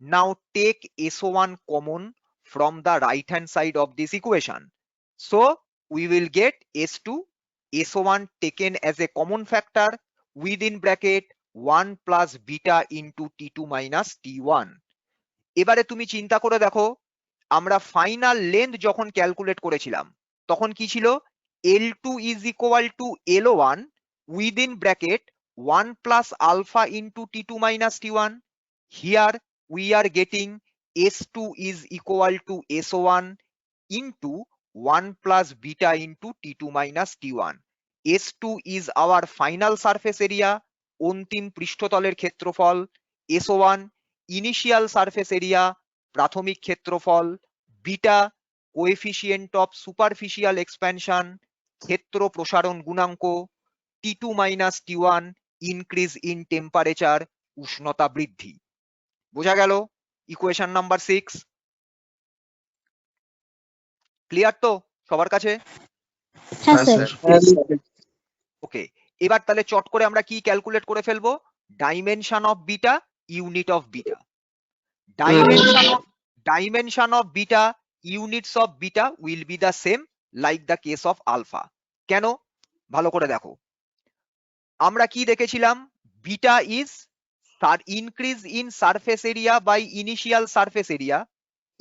Now take S1 common from the right hand side of this equation. So we will get S2, S1 taken as a common factor within bracket 1 plus beta into T2 minus T1. এবারে তুমি চিন্তা করে দেখো, আমরা final length যখন calculate করেছিলাম তখন কি ছিল? L2 is equal to L1 within bracket 1 plus alpha into T2 minus T1. Here we are getting S2 is equal to S1 into 1 plus beta into T2 minus T1. S2 is our final surface area, অন্তিম পৃষ্ঠতলের ক্ষেত্রফল। S1 initial surface area, প্রাথমিক ক্ষেত্রফল। Beta coefficient of superficial expansion, ক্ষেত্র প্রসারণ গুণাঙ্ক। T2 minus T1 increase in temperature, উষ্ণতা বৃদ্ধি। বোঝা গেল ইকুয়েশন নাম্বার 6? ক্লিয়ার তো সবার কাছে? হ্যাঁ স্যার। ওকে, এবার তাহলে চট করে আমরা কি ক্যালকুলেট করে ফেলবো? Dimension of beta, unit of beta. Dimension of beta, units of beta will be the same like the case of alpha. কেন? ভালো করে দেখো, আমরা কি দেখেছিলাম? Beta is increase in surface area by initial surface area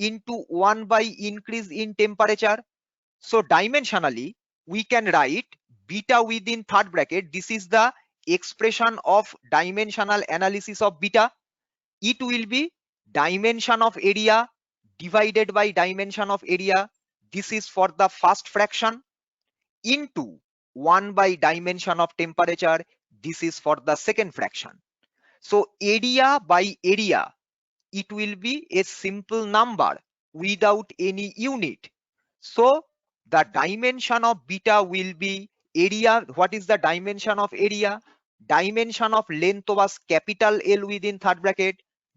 into 1 by increase in temperature. So dimensionally we can write beta within third bracket. This is the expression of dimensional analysis of beta. It will be dimension of area divided by dimension of area. This is for the first fraction, into 1 by dimension of temperature. This is for the second fraction. So area by area, it will be a simple number without any unit. So the dimension of beta will be area. What is the dimension of area? Dimension of length was capital L within third bracket.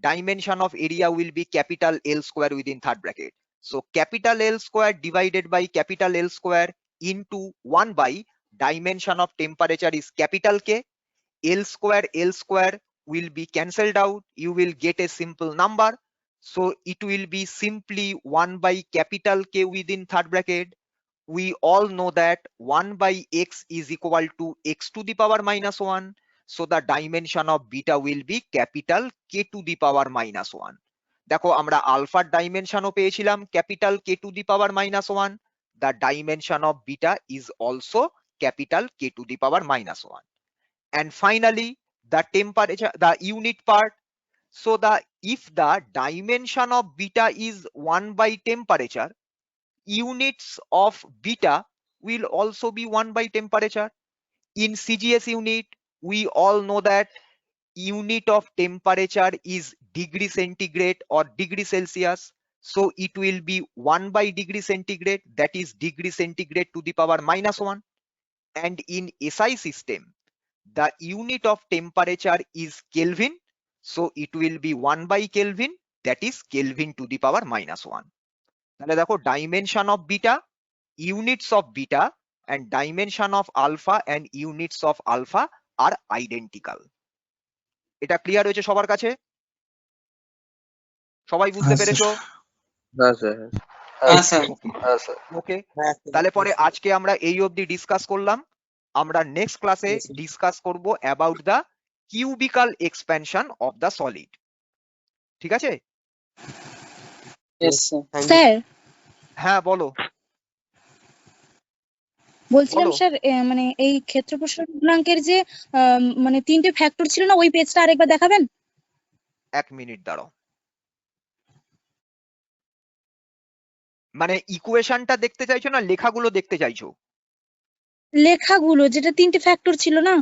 Dimension of area will be capital L square within third bracket. So capital L square divided by capital L square into 1 by dimension of temperature is capital K. L square will be cancelled out. You will get a simple number. So it will be simply 1 by capital K within third bracket. We all know that 1 by x is equal to x to the power minus 1. So the dimension of beta will be capital K to the power minus 1. দেখো আমরা আলফার ডাইমেনশনও পেয়েছিলাম capital K to the power minus 1. The dimension of beta is also capital K to the power minus 1. And finally the temperature, the unit part. So if the dimension of beta is 1 by temperature, units of beta will also be 1 by temperature. In CGS unit, we all know that unit of temperature is degree centigrade or degree Celsius. So it will be 1 by degree centigrade, that is degree centigrade to the power minus 1. And in SI system, the unit of temperature is Kelvin. So it will be 1 by Kelvin, that is Kelvin to the power minus 1. তাহলে দেখো dimension of beta, units of beta and dimension of alpha and units of alpha are identical. এটা clear হয়েছে সবার কাছে? সবাই বুঝতে পেরেছো? ওকে, তাহলে পরে আজকে আমরা এই অবধি ডিসকাস করলাম। আমরা নেক্সট ক্লাসে ডিসকাস করব about the cubical expansion of the solid. ঠিক আছে? স্যার হ্যাঁ বলো। বলছিলাম স্যার মানে এই ক্ষেত্র প্রসারণ গুণাঙ্কের যে মানে 3টে ফ্যাক্টর ছিল না, ওই পেজটা আরেকবার দেখাবেন? 1 মিনিট দাঁড়াও। মানে ইকুয়েশনটা দেখতে চাইছো না লেখাগুলো দেখতে চাইছো? লেখাগুলো, যেটা 3টে ফ্যাক্টর ছিল না।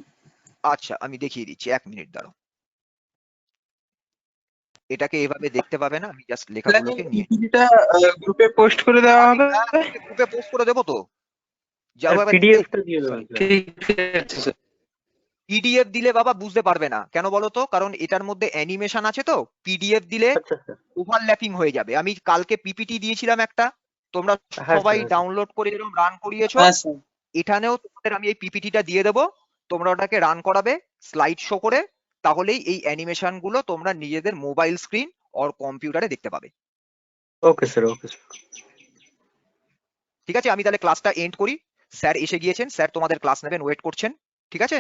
আচ্ছা আমি দেখিয়ে দিচ্ছি, 1 মিনিট দাঁড়াও। এটাকে এভাবে দেখতে পাবে না, আমি জাস্ট লেখাগুলোকে নিয়ে গ্রুপে পোস্ট করে দেওয়া হবে। গ্রুপে পোস্ট করে দেবো তো, পিডিএফটা দিয়ে দেবেন। ঠিক আছে স্যার। পিডিএফ দিলে বাবা বুঝতে পারবে না, কেন বলো তো? কারণ এটার মধ্যে অ্যানিমেশন আছে তো, পিডিএফ দিলে আচ্ছা স্যার। ওভারল্যাপিং হয়ে যাবে। আমি কালকে পিপিটি দিয়েছিলাম একটা, তোমরা হ্যাঁ সবাই স্যার। ডাউনলোড করে এরকম রান করিয়েছো। হ্যাঁ স্যার। এখানেও তোমাদের আমি এই পিপিটিটা দিয়ে দেবো, তোমরা ওটাকে রান করাবে স্লাইড শো করে, তাহলেই এই অ্যানিমেশন গুলো তোমরা নিজেদের মোবাইল স্ক্রিন অর কম্পিউটারে দেখতে পাবে। Okay sir, okay sir. ঠিক আছে, আমি তাহলে ক্লাসটা এন্ড করি। স্যার এসে গিয়েছেন, স্যার তোমাদের ক্লাস নেবেন, ওয়েট করছেন। ঠিক আছে,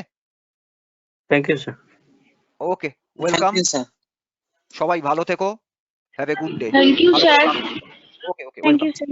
thank you sir. Okay, welcome. Thank you sir. সবাই ভালো থেকো, have a good day. Thank you sir. Okay okay, thank welcome. You sir.